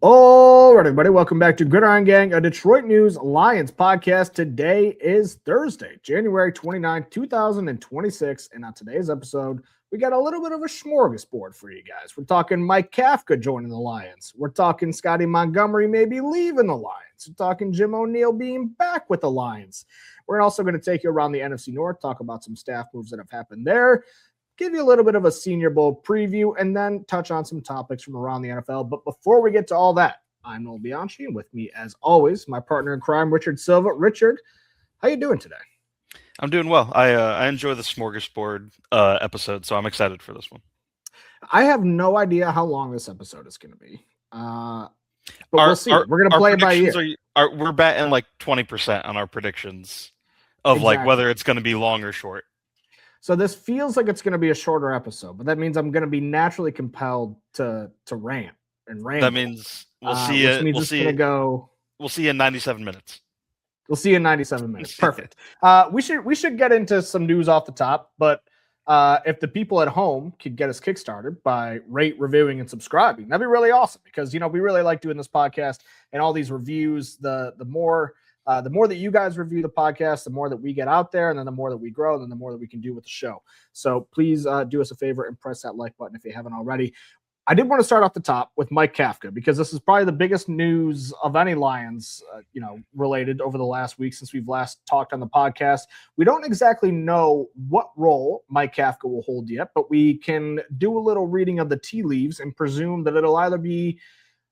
All right, everybody, welcome back to Gridiron Gang, a Detroit News Lions podcast. Today is Thursday, January 29th, 2026. And on today's episode, we got a little bit of a smorgasbord for you guys. We're talking Mike Kafka joining the Lions. We're talking Scotty Montgomery maybe leaving the Lions. We're talking Jim O'Neill being back with the Lions. We're also going to take you around the NFC North, talk about some staff moves that have happened there, give you a little bit of a Senior Bowl preview, and then touch on some topics from around the NFL. But before we get to all that, I'm Nolan Bianchi, and with me, as always, my partner in crime, Richard Silva. Richard, how you doing today? I'm doing well. I enjoy the smorgasbord episode, so I'm excited for this one. I have no idea how long this episode is going to be, but we'll see. We're going to play it by ear. We're batting like 20% on our predictions of like whether it's going to be long or short. So this feels like it's going to be a shorter episode, but that means I'm going to be naturally compelled to rant and rant. That means we'll see it. We'll see you in 97 minutes. We'll see you in 97 minutes. Perfect. We should get into some news off the top, but if the people at home could get us kickstarted by reviewing and subscribing, that'd be really awesome, because we really like doing this podcast and all these reviews. The more that you guys review the podcast, the more that we get out there, and then the more that we grow, and then the more that we can do with the show. So please do us a favor and press that like button if you haven't already. I did want to start off the top with Mike Kafka, because this is probably the biggest news of any Lions, related over the last week since we've last talked on the podcast. We don't exactly know what role Mike Kafka will hold yet, but we can do a little reading of the tea leaves and presume that it'll either be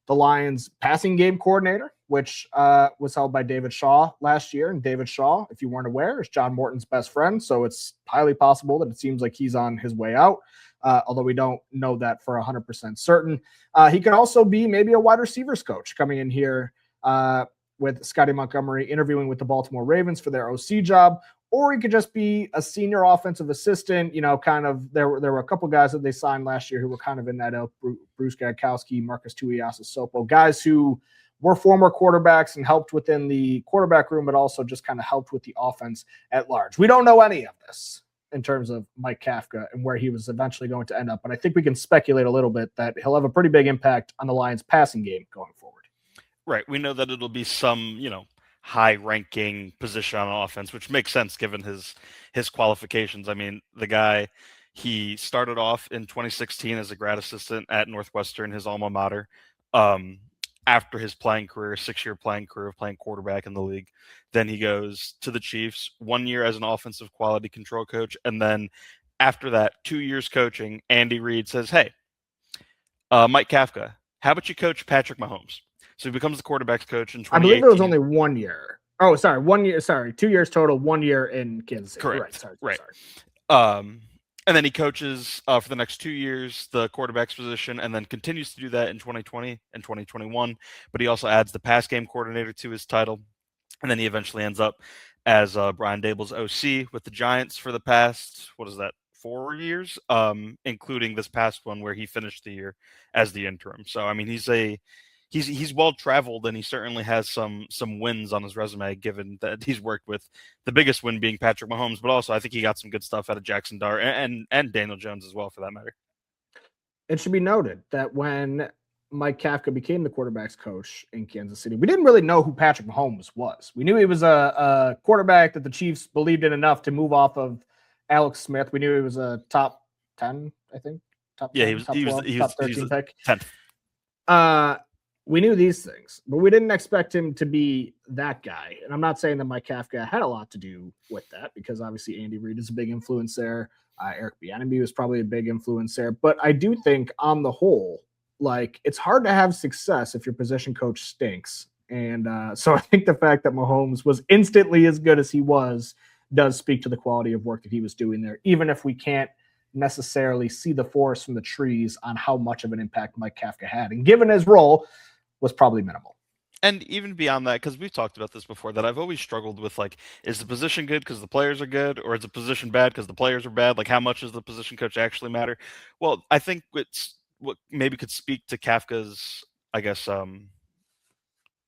the Lions passing game coordinator, which was held by David Shaw last year. And David Shaw, if you weren't aware, is John Morton's best friend. So it's highly possible that it seems like he's on his way out. Although we don't know that for 100% certain. He could also be maybe a wide receivers coach coming in here with Scotty Montgomery interviewing with the Baltimore Ravens for their OC job, or he could just be a senior offensive assistant. Kind of there were a couple guys that they signed last year who were kind of in that ilk: Bruce Gadkowski, Marcus Tuiasosopo, guys who were former quarterbacks and helped within the quarterback room, but also just kind of helped with the offense at large. We don't know any of this in terms of Mike Kafka and where he was eventually going to end up. But I think we can speculate a little bit that he'll have a pretty big impact on the Lions passing game going forward. Right. We know that it'll be some, high-ranking position on offense, which makes sense given his qualifications. I mean, the guy, he started off in 2016 as a grad assistant at Northwestern, his alma mater. After his playing career, 6-year playing career of playing quarterback in the league. Then he goes to the Chiefs, 1 year as an offensive quality control coach. And then after that, 2 years coaching, Andy Reid says, hey, Mike Kafka, how about you coach Patrick Mahomes? So he becomes the quarterback's coach in 2018. I believe it was only 1 year. Oh, sorry, 1 year. Sorry, 2 years total, 1 year in Kansas City. Correct. Right. And then he coaches for the next 2 years the quarterback's position, and then continues to do that in 2020 and 2021. But he also adds the pass game coordinator to his title. And then he eventually ends up as Brian Daboll's OC with the Giants for the past, 4 years, including this past one where he finished the year as the interim. So, I mean, he's well-traveled, and he certainly has some wins on his resume, given that he's worked with the biggest win being Patrick Mahomes, but also I think he got some good stuff out of Jackson Dart and Daniel Jones as well, for that matter. It should be noted that when Mike Kafka became the quarterback's coach in Kansas City, we didn't really know who Patrick Mahomes was. We knew he was a quarterback that the Chiefs believed in enough to move off of Alex Smith. We knew he was a top 10, I think. Top 10, he was top 12, top 13 pick. 10th. We knew these things, but we didn't expect him to be that guy. And I'm not saying that Mike Kafka had a lot to do with that, because obviously Andy Reid is a big influence there. Eric Bieniemy was probably a big influence there. But I do think on the whole, it's hard to have success if your position coach stinks. And so I think the fact that Mahomes was instantly as good as he was does speak to the quality of work that he was doing there, even if we can't necessarily see the forest from the trees on how much of an impact Mike Kafka had. And given his role, was probably minimal. And even beyond that, because we've talked about this before, that I've always struggled with, is the position good because the players are good, or is the position bad because the players are bad? How much does the position coach actually matter? Well, I think it's what maybe could speak to Kafka's,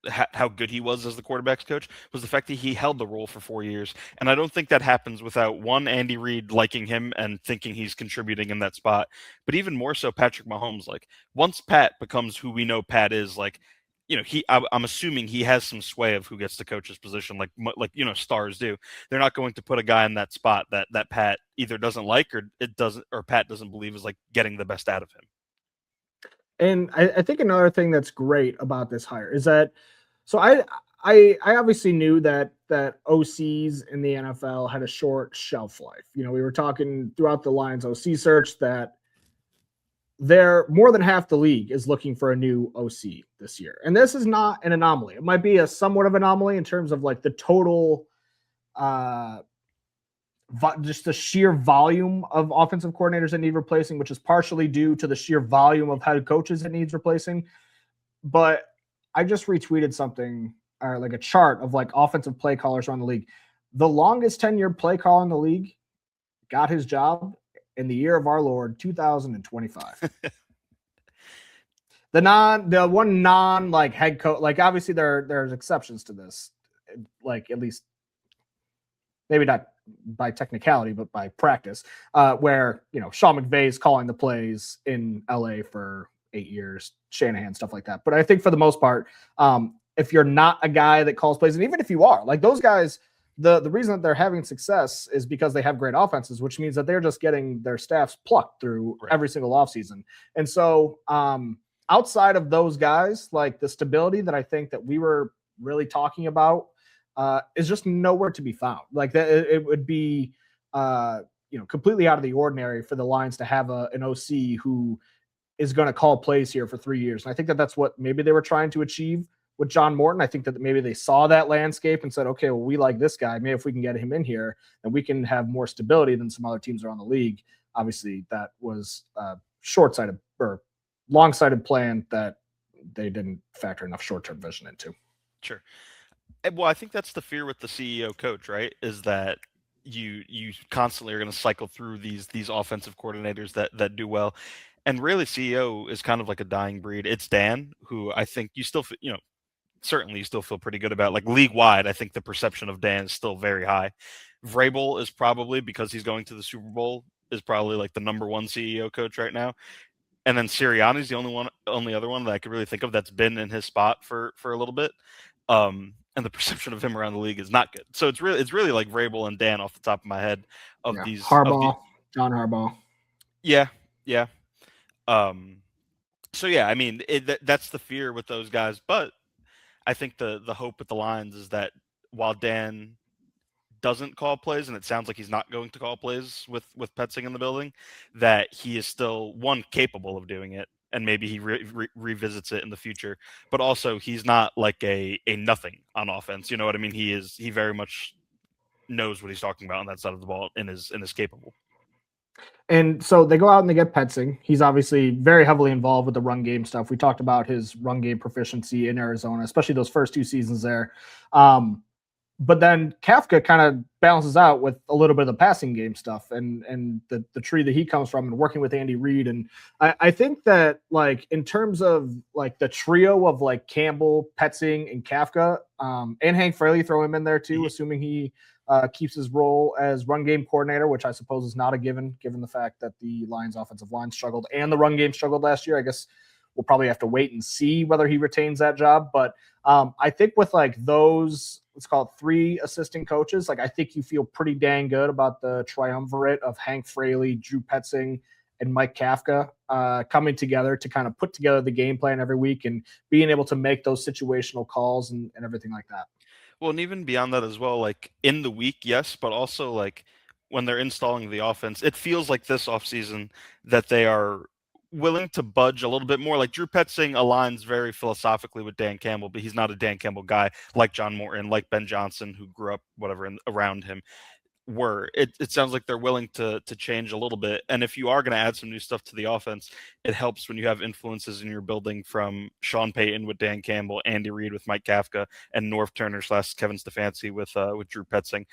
how good he was as the quarterback's coach was the fact that he held the role for 4 years. And I don't think that happens without one, Andy Reid liking him and thinking he's contributing in that spot, but even more so Patrick Mahomes. Like once Pat becomes who we know Pat is, like, I'm assuming he has some sway of who gets to coach his position, like stars do. They're not going to put a guy in that spot that Pat either doesn't like or Pat doesn't believe is like getting the best out of him. And I think another thing that's great about this hire is that, so I obviously knew that OCs in the NFL had a short shelf life. We were talking throughout the Lions OC search that they're more than half the league is looking for a new OC this year. And this is not an anomaly. It might be a somewhat of an anomaly in terms of like the total, just the sheer volume of offensive coordinators that need replacing, which is partially due to the sheer volume of head coaches that needs replacing. But I just retweeted something, or like a chart of like offensive play callers around the league. The longest tenured play caller in the league got his job in the year of our Lord 2025. the one non like head coach, like obviously there's exceptions to this, like at least maybe not by technicality, but by practice, where, Sean McVay is calling the plays in LA for 8 years, Shanahan, stuff like that. But I think for the most part, if you're not a guy that calls plays, and even if you are, like those guys, the reason that they're having success is because they have great offenses, which means that they're just getting their staffs plucked through every single offseason. And so outside of those guys, like the stability that I think that we were really talking about is just nowhere to be found. Like that, it would be, completely out of the ordinary for the Lions to have an OC who is going to call plays here for 3 years. And I think that that's what maybe they were trying to achieve with John Morton. I think that maybe they saw that landscape and said, okay, well, we like this guy. Maybe if we can get him in here, then we can have more stability than some other teams around the league. Obviously, that was a short-sighted or long-sighted plan that they didn't factor enough short-term vision into. Sure. Well, I think that's the fear with the CEO coach, right? Is that you constantly are going to cycle through these offensive coordinators that do well, and really CEO is kind of like a dying breed. It's Dan, who I think you still certainly you still feel pretty good about. Like league wide, I think the perception of Dan is still very high. Vrabel is probably, because he's going to the Super Bowl, is probably like the number one CEO coach right now. And then Sirianni's the only other one that I could really think of that's been in his spot for a little bit. And the perception of him around the league is not good. So it's really like Vrabel and Dan off the top of my head of these. Harbaugh, John Harbaugh. Yeah. So yeah, I mean that's the fear with those guys. But I think the hope with the Lions is that while Dan doesn't call plays, and it sounds like he's not going to call plays with Petzing in the building, that he is still one capable of doing it, and maybe he revisits it in the future. But also, he's not like a nothing on offense. You know what I mean? He very much knows what he's talking about on that side of the ball and is capable. And so they go out and they get Petzing. He's obviously very heavily involved with the run game stuff. We talked about his run game proficiency in Arizona, especially those first 2 seasons there. But then Kafka kind of balances out with a little bit of the passing game stuff and the tree that he comes from and working with Andy Reid. And I think that like in terms of like the trio of like Campbell, Petzing, and Kafka, and Hank Fraley, throw him in there too, assuming he keeps his role as run game coordinator, which I suppose is not a given the fact that the Lions offensive line struggled and the run game struggled last year. I guess we'll probably have to wait and see whether he retains that job. But I think with like those, let's call it 3 assistant coaches, like I think you feel pretty dang good about the triumvirate of Hank Fraley, Drew Petzing, and Mike Kafka coming together to kind of put together the game plan every week and being able to make those situational calls and everything like that. Well, and even beyond that as well, like in the week, yes, but also like when they're installing the offense, it feels like this offseason that they are willing to budge a little bit more. Like Drew Petzing aligns very philosophically with Dan Campbell, but he's not a Dan Campbell guy like John Morton, like Ben Johnson, who grew up around him. It sounds like they're willing to change a little bit. And if you are going to add some new stuff to the offense, it helps when you have influences in your building from Sean Payton with Dan Campbell, Andy Reid with Mike Kafka, and Norv Turner / Kevin Stefanski with Drew Petzing.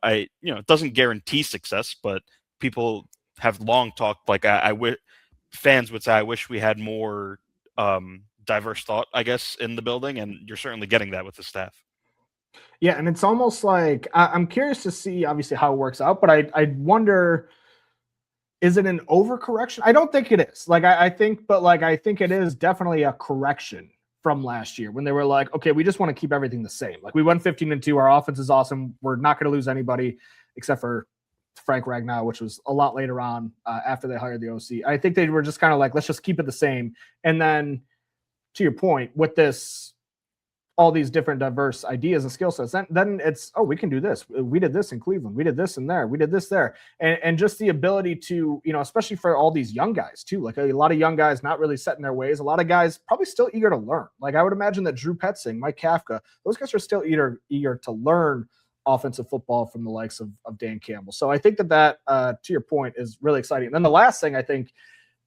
It doesn't guarantee success, but people have long talked like fans would say, I wish we had more diverse thought, I guess, in the building, and you're certainly getting that with the staff. Yeah, and it's almost like I'm curious to see, obviously, how it works out, but I wonder, is it an overcorrection? I don't think it is. Like I think, but like I think it is definitely a correction from last year when they were like, okay, we just want to keep everything the same. Like we won 15-2. Our offense is awesome. We're not going to lose anybody except for Frank Ragnow, which was a lot later on after they hired the OC. I think they were just kind of like, let's just keep it the same. And then to your point, with this, all these different diverse ideas and skill sets, then it's, oh, we can do this. We did this in Cleveland. We did this in there. We did this there. And just the ability to, especially for all these young guys too, like a lot of young guys not really set in their ways. A lot of guys probably still eager to learn. Like I would imagine that Drew Petzing, Mike Kafka, those guys are still eager to learn offensive football from the likes of Dan Campbell. So I think that to your point is really exciting. And then the last thing I think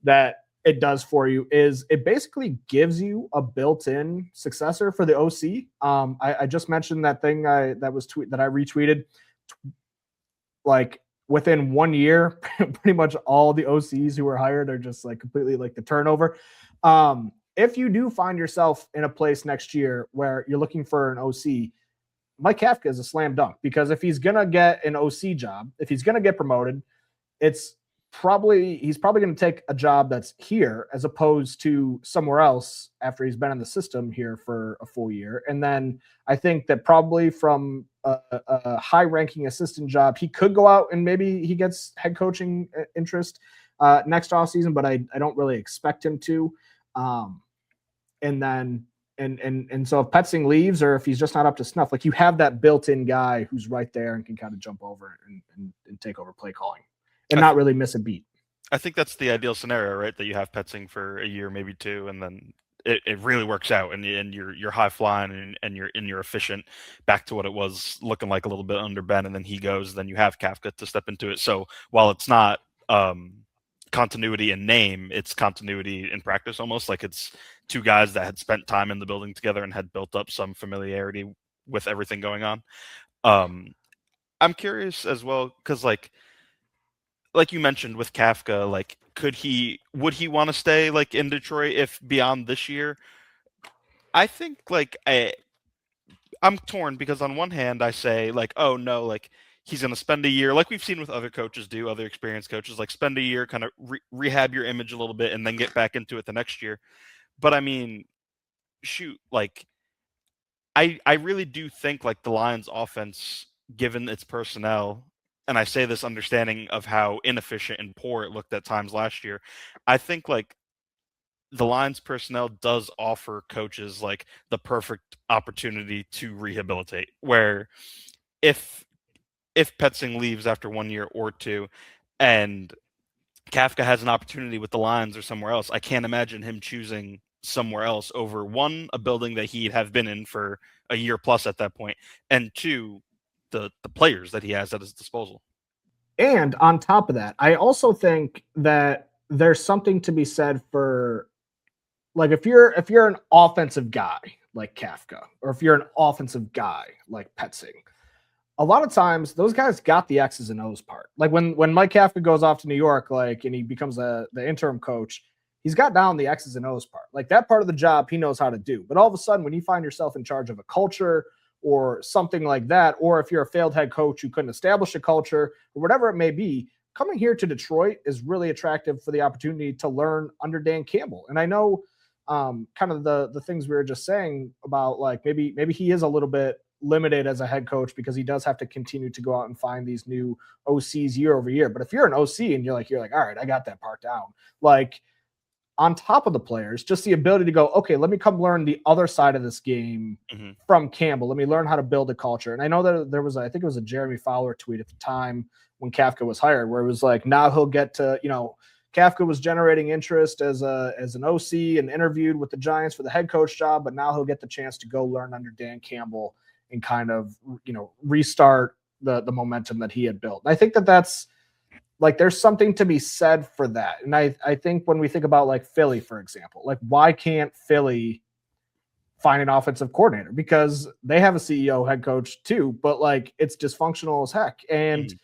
that it does for you is it basically gives you a built-in successor for the OC. I just mentioned that thing that I retweeted. Like within 1 year, pretty much all the OCs who were hired are just like completely like the turnover. If you do find yourself in a place next year where you're looking for an OC, Mike Kafka is a slam dunk, because if he's gonna get an OC job, if he's gonna get promoted, he's probably going to take a job that's here as opposed to somewhere else after he's been in the system here for a full year. And then I think that probably from a high-ranking assistant job, he could go out and maybe he gets head coaching interest next offseason, but I don't really expect him to. And then and so if Petzing leaves, or if he's just not up to snuff, like you have that built-in guy who's right there and can kind of jump over and take over play calling and not really miss a beat. I think that's the ideal scenario, right? That you have Petzing for a year, maybe two, and then it really works out, and you're high flying and you're efficient, back to what it was looking like a little bit under Ben, and then he goes, then you have Kafka to step into it. So while it's not continuity in name, it's continuity in practice, almost like it's two guys that had spent time in the building together and had built up some familiarity with everything going on. I'm curious as well, because like you mentioned with Kafka, like would he want to stay like in Detroit if beyond this year? I think like I'm torn, because on one hand I say like, oh no, like he's going to spend a year, like we've seen with other coaches do, other experienced coaches, like spend a year, kind of rehab your image a little bit and then get back into it the next year. But I mean, shoot, like I really do think like the Lions offense, given its personnel, and I say this understanding of how inefficient and poor it looked at times last year, I think like the Lions personnel does offer coaches like the perfect opportunity to rehabilitate, where if Petzing leaves after 1 year or two and Kafka has an opportunity with the Lions or somewhere else, I can't imagine him choosing somewhere else over, one, a building that he'd have been in for a year plus at that point, and two, the players that he has at his disposal. And on top of that, I also think that there's something to be said for, like, if you're an offensive guy like Kafka, or if you're an offensive guy like Petzing, a lot of times those guys got the X's and O's part. Like when Mike Kafka goes off to New York, like, and he becomes the interim coach, he's got down the X's and O's part. Like that part of the job he knows how to do. But all of a sudden, when you find yourself in charge of a culture or something like that, or if you're a failed head coach who couldn't establish a culture or whatever it may be, coming here to Detroit is really attractive for the opportunity to learn under Dan Campbell. And I know kind of the things we were just saying about, like, maybe he is a little bit limited as a head coach because he does have to continue to go out and find these new OCs year over year. But if you're an OC and you're like, all right, I got that part down. Like, on top of the players, just the ability to go, okay, let me come learn the other side of this game from Campbell. Let me learn how to build a culture. And I know that there was, I think it was a Jeremy Fowler tweet at the time when Kafka was hired, where it was like, now he'll get to, Kafka was generating interest as an OC and interviewed with the Giants for the head coach job, but now he'll get the chance to go learn under Dan Campbell and kind of, restart the momentum that he had built. And I think that's, like, there's something to be said for that. And I think when we think about, like, Philly, for example, like, why can't Philly find an offensive coordinator? Because they have a CEO, head coach too, but, like, it's dysfunctional as heck. And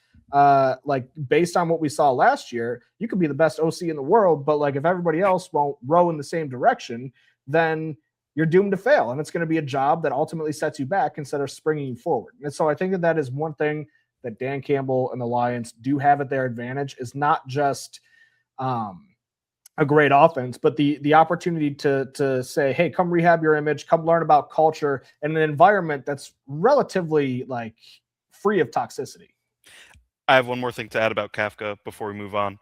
like, based on what we saw last year, you could be the best OC in the world, but, like, if everybody else won't row in the same direction, then you're doomed to fail. And it's going to be a job that ultimately sets you back instead of springing you forward. And so I think that that is one thing that Dan Campbell and the Lions do have at their advantage, is not just a great offense, but the opportunity to say, hey, come rehab your image, come learn about culture in an environment that's relatively like free of toxicity. I have one more thing to add about Kafka before we move on.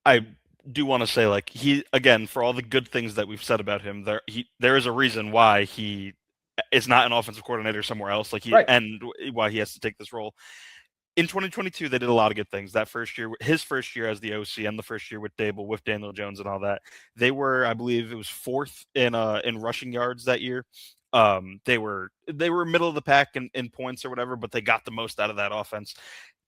I do want to say, like, he, again, for all the good things that we've said about him, there is a reason why he is not an offensive coordinator somewhere else, like Right. and why he has to take this role. In 2022, they did a lot of good things. That first year, his first year as the OC, and the first year with Dable, with Daniel Jones, and all that, they were, I believe, it was fourth in rushing yards that year. They were middle of the pack in points or whatever, but they got the most out of that offense.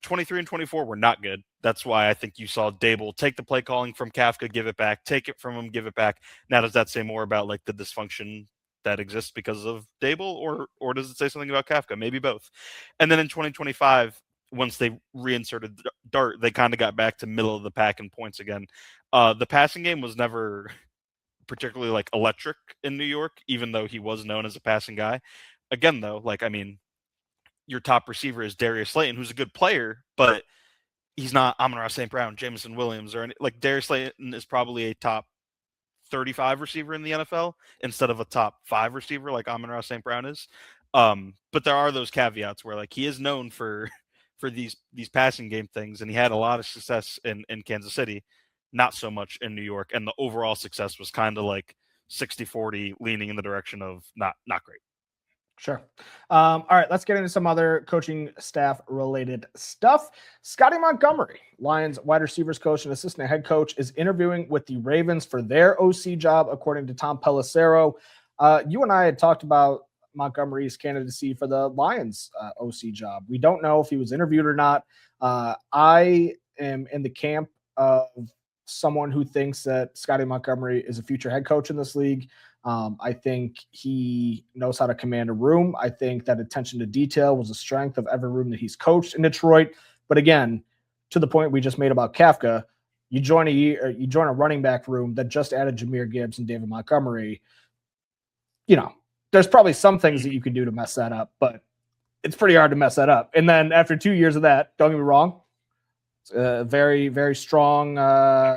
23 and 24 were not good. That's why I think you saw Dable take the play calling from Kafka, give it back, take it from him, give it back. Now, does that say more about like the dysfunction that exists because of Dable, or does it say something about Kafka? Maybe both. And then in 2025, once they reinserted Dart, they kind of got back to middle of the pack in points again. The passing game was never particularly like electric in New York, even though he was known as a passing guy. Again, though, like, I mean, your top receiver is Darius Slayton, who's a good player, but he's not Amon-Ra St. Brown, Jameson Williams, or any, like, Darius Slayton is probably a top 35 receiver in the NFL instead of a top 5 receiver like Amon-Ra St. Brown is. But there are those caveats where, like, he is known for these passing game things, and he had a lot of success in Kansas City, not so much in New York, and the overall success was kind of like 60-40, leaning in the direction of not great. Sure. All right, let's get into some other coaching staff related stuff. Scotty Montgomery, Lions wide receivers coach and assistant head coach, is interviewing with the Ravens for their OC job, according to Tom Pelissero. You and I had talked about Montgomery's candidacy for the Lions OC job. We don't know if he was interviewed or not. I am in the camp of someone who thinks that Scotty Montgomery is a future head coach in this league. I think he knows how to command a room. I think that attention to detail was a strength of every room that he's coached in Detroit. But again, to the point we just made about Kafka, you join a running back room that just added Jahmyr Gibbs and David Montgomery. You know, there's probably some things that you can do to mess that up, but it's pretty hard to mess that up. And then after 2 years of that, don't get me wrong, a very, very strong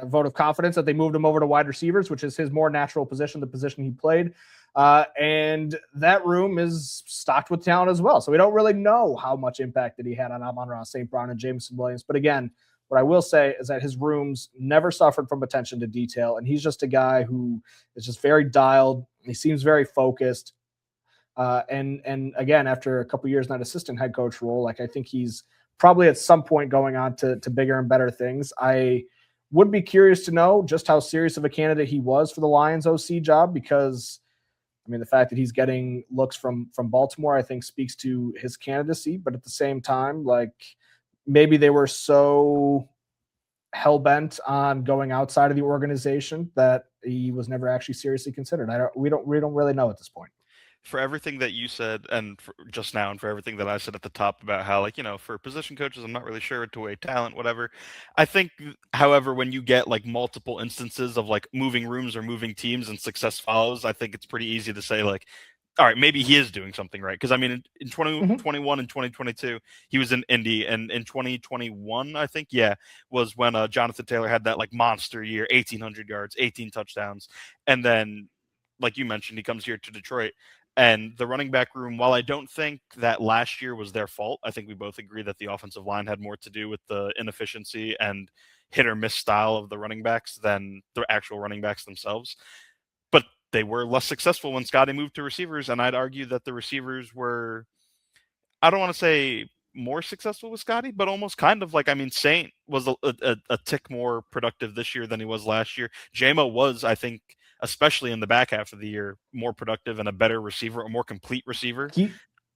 vote of confidence that they moved him over to wide receivers, which is his more natural position, the position he played. And that room is stocked with talent as well. So we don't really know how much impact that he had on Amon-Ra St. Brown and Jameson Williams. But again, what I will say is that his rooms never suffered from attention to detail. And he's just a guy who is just very dialed. He seems very focused. And again, after a couple years in that assistant head coach role, like, I think he's probably at some point going on to bigger and better things. I would be curious to know just how serious of a candidate he was for the Lions OC job, because, I mean, the fact that he's getting looks from Baltimore, I think, speaks to his candidacy. But at the same time, like, maybe they were so hell-bent on going outside of the organization that he was never actually seriously considered. We don't really know at this point. For everything that you said, and just now, and for everything that I said at the top about how, like, you know, for position coaches, I'm not really sure to weigh talent, whatever. I think, however, when you get like multiple instances of like moving rooms or moving teams and success follows, I think it's pretty easy to say, like, all right, maybe he is doing something right. Because I mean, in 2021 and 2022, he was in Indy, and in 2021, I think, was when Jonathan Taylor had that like monster year, 1,800 yards, 18 touchdowns, and then, like you mentioned, he comes here to Detroit. And the running back room, while I don't think that last year was their fault, I think we both agree that the offensive line had more to do with the inefficiency and hit or miss style of the running backs than the actual running backs themselves. But they were less successful when Scotty moved to receivers, and I'd argue that the receivers were, I don't want to say more successful with Scotty, but almost kind of. Like, I mean, Saint was a tick more productive this year than he was last year. JMO was, I think, especially in the back half of the year, more productive and a better receiver, a more complete receiver.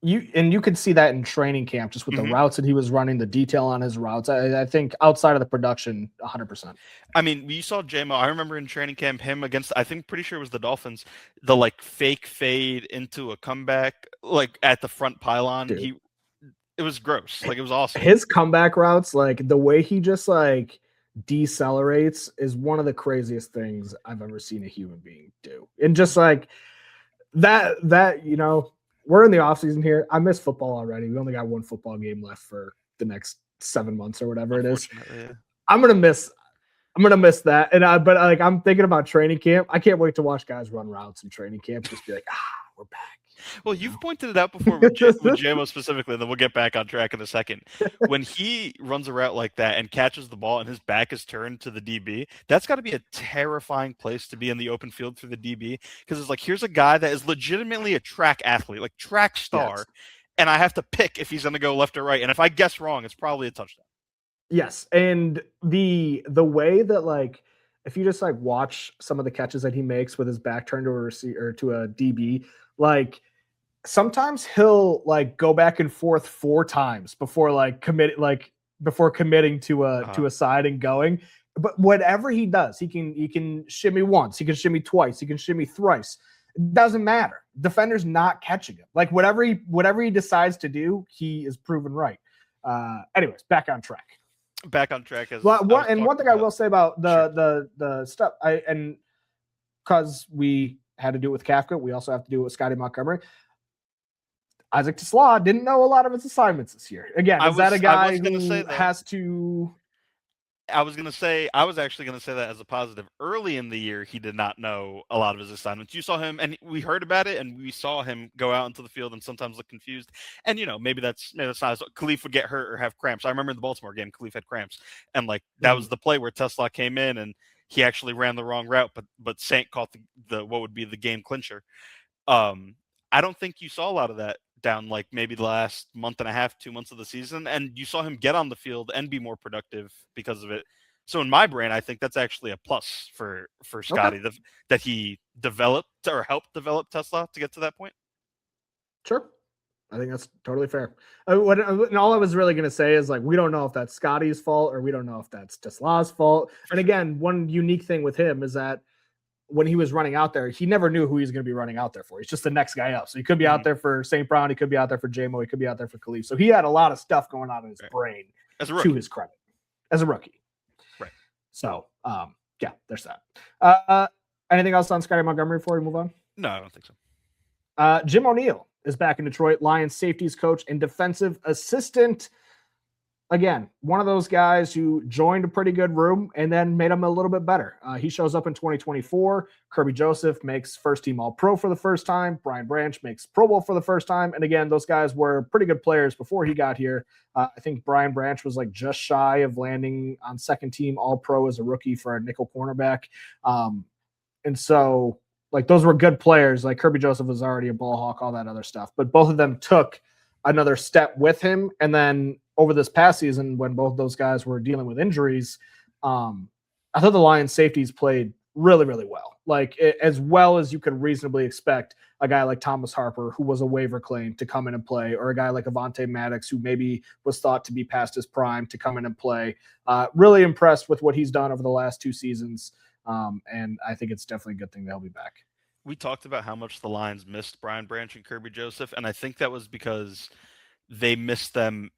You could see that in training camp, just with the routes that he was running, the detail on his routes. I think outside of the production, 100%. I mean, you saw JMO. I remember in training camp him against, I think, pretty sure it was the Dolphins, the like fake fade into a comeback, like at the front pylon. It was gross. Like, it was awesome. His comeback routes, like the way he just like decelerates is one of the craziest things I've ever seen a human being do. And just like that, we're in the offseason here. I miss football already. We only got one football game left for the next 7 months or whatever it is. Yeah. I'm gonna miss that. And I'm thinking about training camp. I can't wait to watch guys run routes in training camp. Just be like, we're back. Well, you've pointed it out before with JMO specifically, and then we'll get back on track in a second. When he runs a route like that and catches the ball and his back is turned to the DB, that's got to be a terrifying place to be in the open field for the DB, because it's like, here's a guy that is legitimately a track athlete, like track star, yes, and I have to pick if he's going to go left or right. And if I guess wrong, it's probably a touchdown. Yes, and the way that, like, if you just like watch some of the catches that he makes with his back turned to a receiver or to a DB, like sometimes he'll like go back and forth 4 times before committing to a side and going. But whatever he does, he can shimmy once, he can shimmy twice, he can shimmy thrice. It doesn't matter. Defender's not catching him. Like whatever he decides to do, he is proven right. Anyways, back on track. As one thing I will say about the stuff, and because we had to do it with Kafka, we also have to do it with Scotty Montgomery. Isaac TeSlaa didn't know a lot of his assignments this year. Again, is that a guy who has to? I was actually going to say that as a positive. Early in the year, he did not know a lot of his assignments. You saw him, and we heard about it, and we saw him go out into the field and sometimes look confused. And, maybe that's not. Khalif would get hurt or have cramps. I remember in the Baltimore game, Khalif had cramps. And, like, that was the play where TeSlaa came in, and he actually ran the wrong route, but Saint caught the what would be the game clincher. I don't think you saw a lot of that down like maybe the last month and a half, 2 months of the season, and you saw him get on the field and be more productive because of it. So in my brain, I think that's actually a plus for Scotty, that he developed or helped develop TeSlaa to get to that point. Sure. I think that's totally fair. And all I was really going to say is, like, we don't know if that's Scotty's fault or we don't know if that's TeSlaa's fault. And again, one unique thing with him is that when he was running out there, he never knew who he was going to be running out there for. He's just the next guy up. So he could be out there for St. Brown. He could be out there for JMO. He could be out there for Khalif. So he had a lot of stuff going on in his brain to his credit as a rookie. Right. So, yeah, there's that. Anything else on Scotty Montgomery before we move on? No, I don't think so. Jim O'Neill is back in Detroit, Lions safeties coach and defensive assistant. Again, one of those guys who joined a pretty good room and then made him a little bit better. He shows up in 2024. Kirby Joseph makes first team All-Pro for the first time. Brian Branch makes Pro Bowl for the first time. And again, those guys were pretty good players before he got here. I think Brian Branch was like just shy of landing on second team All-Pro as a rookie for a nickel cornerback. And so, like, those were good players. Like Kirby Joseph was already a ball hawk, all that other stuff. But both of them took another step with him. And then over this past season, when both those guys were dealing with injuries, I thought the Lions safeties played really, really well. Like as well as you could reasonably expect a guy like Thomas Harper, who was a waiver claim, to come in and play, or a guy like Avonte Maddox, who maybe was thought to be past his prime, to come in and play. Really impressed with what he's done over the last 2 seasons. And I think it's definitely a good thing they'll be back. We talked about how much the Lions missed Brian Branch and Kirby Joseph, and I think that was because they missed them,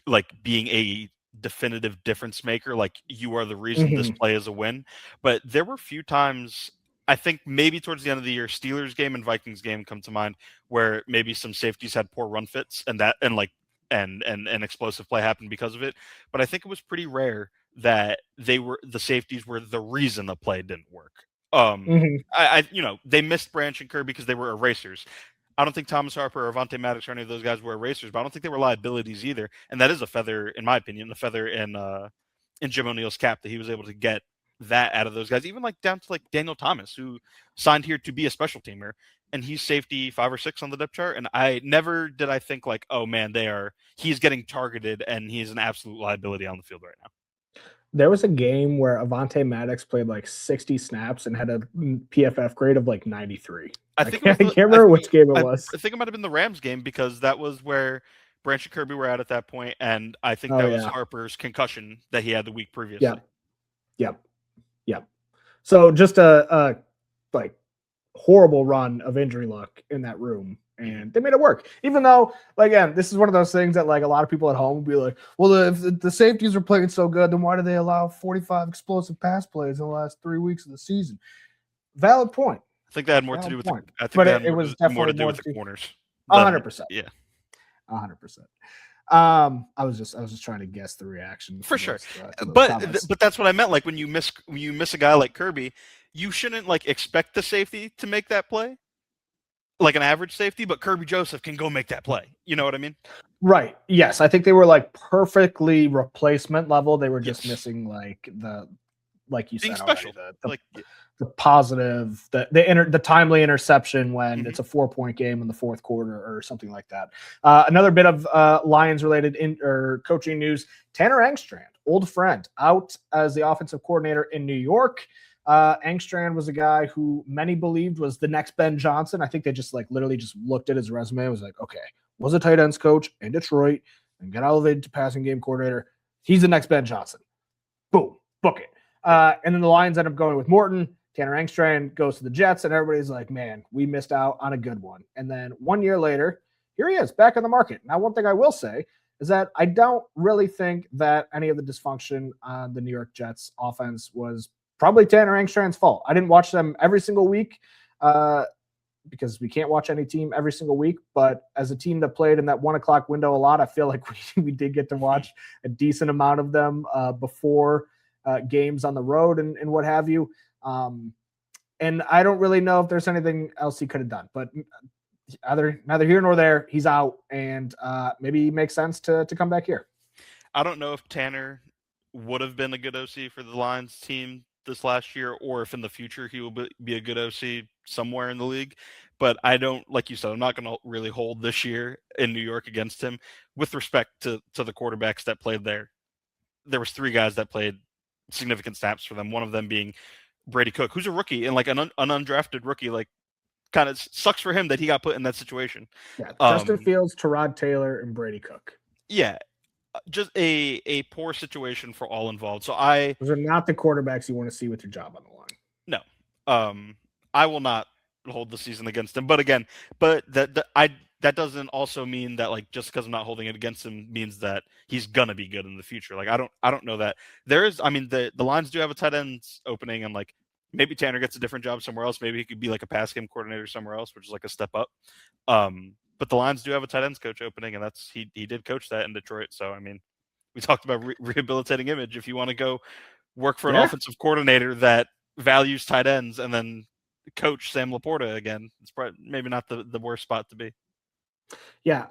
like, being a definitive difference maker. Like, you are the reason this play is a win. But there were a few times, I think maybe towards the end of the year, Steelers game and Vikings game come to mind, where maybe some safeties had poor run fits and an explosive play happened because of it. But I think it was pretty rare that the safeties were the reason the play didn't work. They missed Branch and Kirby because they were erasers. I don't think Thomas Harper or Avonte Maddox or any of those guys were erasers, but I don't think they were liabilities either. And that is a feather, in my opinion, in Jim O'Neill's cap, that he was able to get that out of those guys, even like down to like Daniel Thomas, who signed here to be a special teamer, and he's safety 5 or 6 on the depth chart. And I never did I think like, oh man, he's getting targeted and he's an absolute liability on the field right now. There was a game where Avonte Maddox played like 60 snaps and had a PFF grade of like 93. I can't remember which game it was. I think it might have been the Rams game, because that was where Branch and Kirby were at that point, and I think that was Harper's concussion that he had the week previously. Yep. So just a horrible run of injury luck in that room, and they made it work. Even though, again, this is one of those things that like a lot of people at home would be like, well, if the safeties are playing so good, then why do they allow 45 explosive pass plays in the last 3 weeks of the season? Valid point. I think that had more to do with it was definitely more to do with the corners. 100%. Yeah. 100%. I was just trying to guess the reaction for sure. But that's what I meant. Like when you miss a guy like Kirby, you shouldn't like expect the safety to make that play, like an average safety. But Kirby Joseph can go make that play. You know what I mean? Right. Yes, I think they were like perfectly replacement level. They were just missing like you said special. Already, the positive, the timely interception when it's a 4-point game in the fourth quarter or something like that. Another bit of Lions related coaching news: Tanner Engstrand, old friend, out as the offensive coordinator in New York. Engstrand was a guy who many believed was the next Ben Johnson. I think they just literally just looked at his resume and was like, okay, was a tight ends coach in Detroit and got elevated to passing game coordinator. He's the next Ben Johnson. Boom, book it. And then the Lions end up going with Morton. Tanner Engstrand goes to the Jets, and everybody's like, man, we missed out on a good one. And then 1 year later, here he is back on the market. Now, one thing I will say is that I don't really think that any of the dysfunction on the New York Jets offense was probably Tanner Engstrand's fault. I didn't watch them every single week because we can't watch any team every single week. But as a team that played in that 1 o'clock window a lot, I feel like we did get to watch a decent amount of them before games on the road and what have you. And I don't really know if there's anything else he could have done, but neither here nor there. He's out, and maybe it makes sense to come back here. I don't know if Tanner would have been a good OC for the Lions team this last year, or if in the future he will be a good OC somewhere in the league. But I don't, like you said, I'm not going to really hold this year in New York against him with respect to the quarterbacks that played there. There was 3 guys that played significant snaps for them. One of them being Brady Cook, who's a rookie and like an undrafted rookie. Like, kind of sucks for him that he got put in that situation. Yeah, Justin Fields, Tyrod Taylor, and Brady Cook. Yeah, just a poor situation for all involved. So those are not the quarterbacks you want to see with your job on the line. No, I will not hold the season against him. But again, that doesn't also mean that like just because I'm not holding it against him means that he's gonna be good in the future. Like I don't know that. The Lions do have a tight ends opening, and like maybe Tanner gets a different job somewhere else. Maybe he could be like a pass game coordinator somewhere else, which is like a step up. But the Lions do have a tight ends coach opening, and he did coach that in Detroit. So I mean, we talked about rehabilitating image. If you want to go work for an offensive coordinator that values tight ends and then coach Sam Laporta again, it's probably maybe not the worst spot to be. Yeah.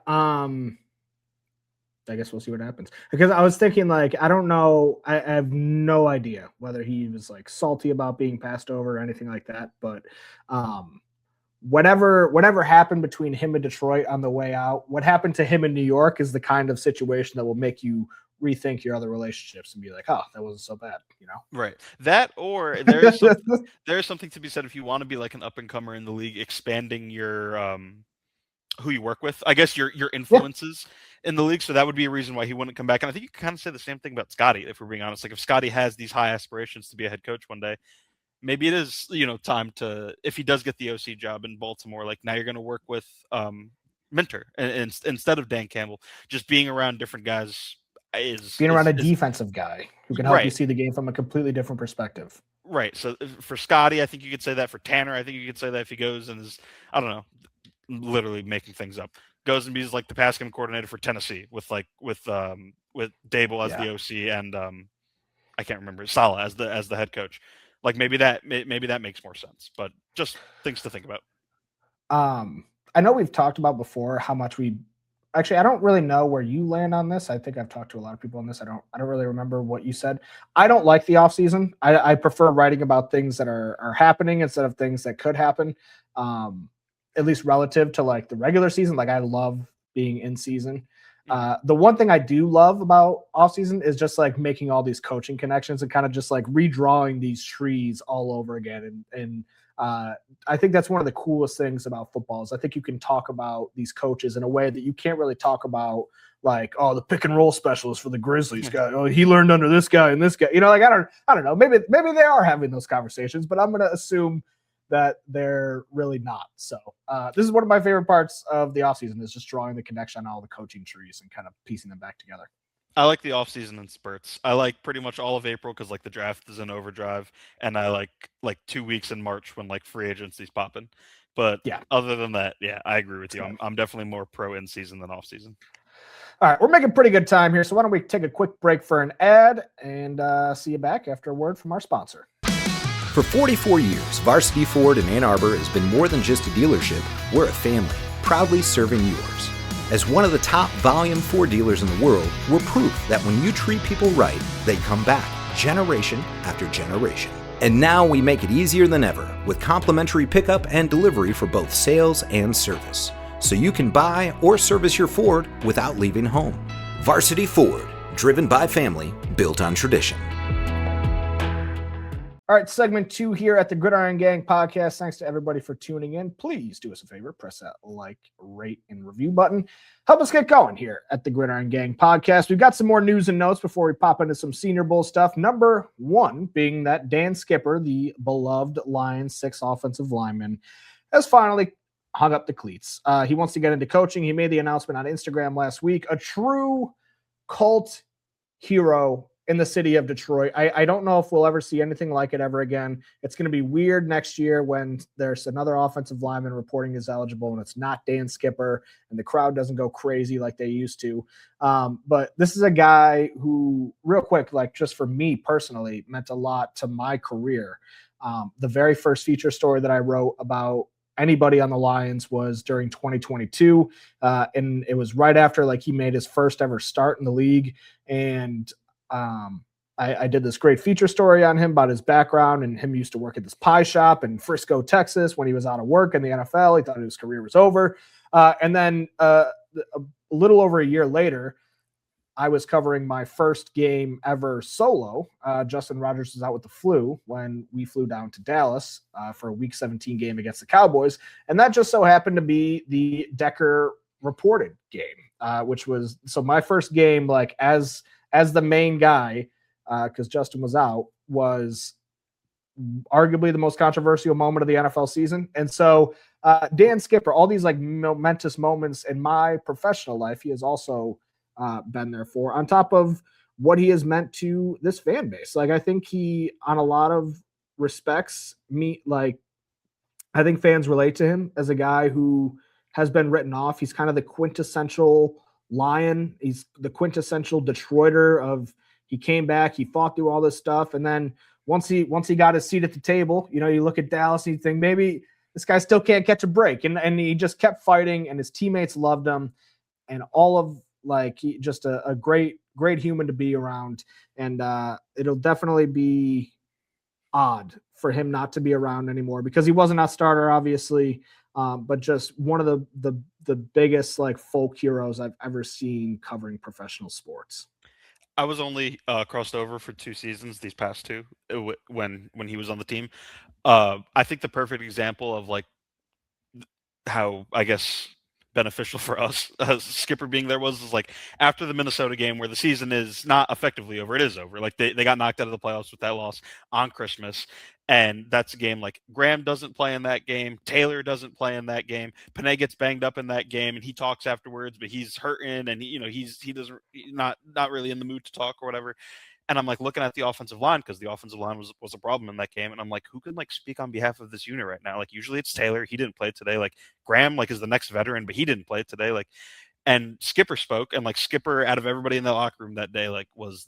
I guess we'll see what happens, because I was thinking like, I don't know. I have no idea whether he was like salty about being passed over or anything like that. But whatever happened between him and Detroit on the way out, what happened to him in New York is the kind of situation that will make you rethink your other relationships and be like, oh, that wasn't so bad, you know? Right. That, or there's something to be said if you want to be like an up and comer in the league, expanding your who you work with, I guess your influences in the league. So that would be a reason why he wouldn't come back. And I think you can kind of say the same thing about Scotty, if we're being honest. Like if Scotty has these high aspirations to be a head coach one day, maybe it is, time to, if he does get the OC job in Baltimore, like now you're going to work with Minter and instead of Dan Campbell. Just being around different guys being around a defensive guy who can help you see the game from a completely different perspective. Right. So for Scotty, I think you could say that. For Tanner, I think you could say that if he goes and is, I don't know, literally making things up, goes and be like the pass game coordinator for Tennessee with Dable as the OC and I can't remember, Saleh as the head coach. Like maybe that makes more sense, but just things to think about. I know we've talked about before how much I don't really know where you land on this. I think I've talked to a lot of people on this. I don't really remember what you said. I don't like the offseason. I prefer writing about things that are happening instead of things that could happen. At least relative to like the regular season. Like I love being in season. The one thing I do love about offseason is just like making all these coaching connections and kind of just like redrawing these trees all over again. And I think that's one of the coolest things about football is I think you can talk about these coaches in a way that you can't really talk about like, oh, the pick and roll specialist for the Grizzlies guy. Oh, he learned under this guy and this guy. Like I don't know. Maybe they are having those conversations, but I'm going to assume that they're really not. So this is one of my favorite parts of the offseason, is just drawing the connection on all the coaching trees and kind of piecing them back together. I like the offseason in spurts. I like pretty much all of April because like the draft is in overdrive, and I like 2 weeks in March when like free agency's popping. But yeah, other than that, yeah, I agree with you. I'm definitely more pro in season than off season. All right, we're making pretty good time here, so why don't we take a quick break for an ad and see you back after a word from our sponsor. For 44 years, Varsity Ford in Ann Arbor has been more than just a dealership. We're a family, proudly serving yours. As one of the top volume Ford dealers in the world, we're proof that when you treat people right, they come back, generation after generation. And now we make it easier than ever with complimentary pickup and delivery for both sales and service. So you can buy or service your Ford without leaving home. Varsity Ford, driven by family, built on tradition. All right, segment 2 here at the Gridiron Gang podcast. Thanks to everybody for tuning in. Please do us a favor, press that like, rate, and review button. Help us get going here at the Gridiron Gang podcast. We've got some more news and notes before we pop into some Senior Bowl stuff. Number 1 being that Dan Skipper, the beloved Lions 6 offensive lineman, has finally hung up the cleats. He wants to get into coaching. He made the announcement on Instagram last week. A true cult hero in the city of Detroit. I don't know if we'll ever see anything like it ever again. It's going to be weird next year when there's another offensive lineman reporting is eligible and it's not Dan Skipper and the crowd doesn't go crazy like they used to. But this is a guy who, real quick, like just for me personally, meant a lot to my career. The very first feature story that I wrote about anybody on the Lions was during 2022. And it was right after like he made his first ever start in the league. And I did this great feature story on him about his background, and him used to work at this pie shop in Frisco, Texas. When he was out of work in the NFL, he thought his career was over. And then a little over a year later, I was covering my first game ever solo. Justin Rogers was out with the flu when we flew down to Dallas for a Week 17 game against the Cowboys. And that just so happened to be the Decker reported game, which was so my first game, like as the main guy, because Justin was out, was arguably the most controversial moment of the NFL season. And so Dan Skipper, all these like momentous moments in my professional life, he has also been there for, on top of what he has meant to this fan base. Like, I think he, on a lot of respects, I think fans relate to him as a guy who has been written off. He's kind of the quintessential Lion. He's the quintessential Detroiter of, he came back, he fought through all this stuff. And then once he got his seat at the table, you know, you look at Dallas and you think maybe this guy still can't catch a break. And he just kept fighting, and his teammates loved him, and all of like, he just a great human to be around. And it'll definitely be odd for him not to be around anymore, because he wasn't a starter, obviously. But just one of the biggest like folk heroes I've ever seen covering professional sports. I was only crossed over for 2 seasons, these past 2, when he was on the team. I think the perfect example of like how, I guess, beneficial for us, Skipper being there was like after the Minnesota game, where the season is not effectively over, it is over. Like they got knocked out of the playoffs with that loss on Christmas. And that's a game like Graham doesn't play in that game. Taylor doesn't play in that game. Panay gets banged up in that game, and he talks afterwards, but he's hurting, and he's not really in the mood to talk or whatever. And I'm like looking at the offensive line, because the offensive line was a problem in that game. And I'm like, who can like speak on behalf of this unit right now? Like usually it's Taylor. He didn't play today. Like Graham like is the next veteran, but he didn't play today. Like, and Skipper spoke, and like Skipper, out of everybody in the locker room that day, like was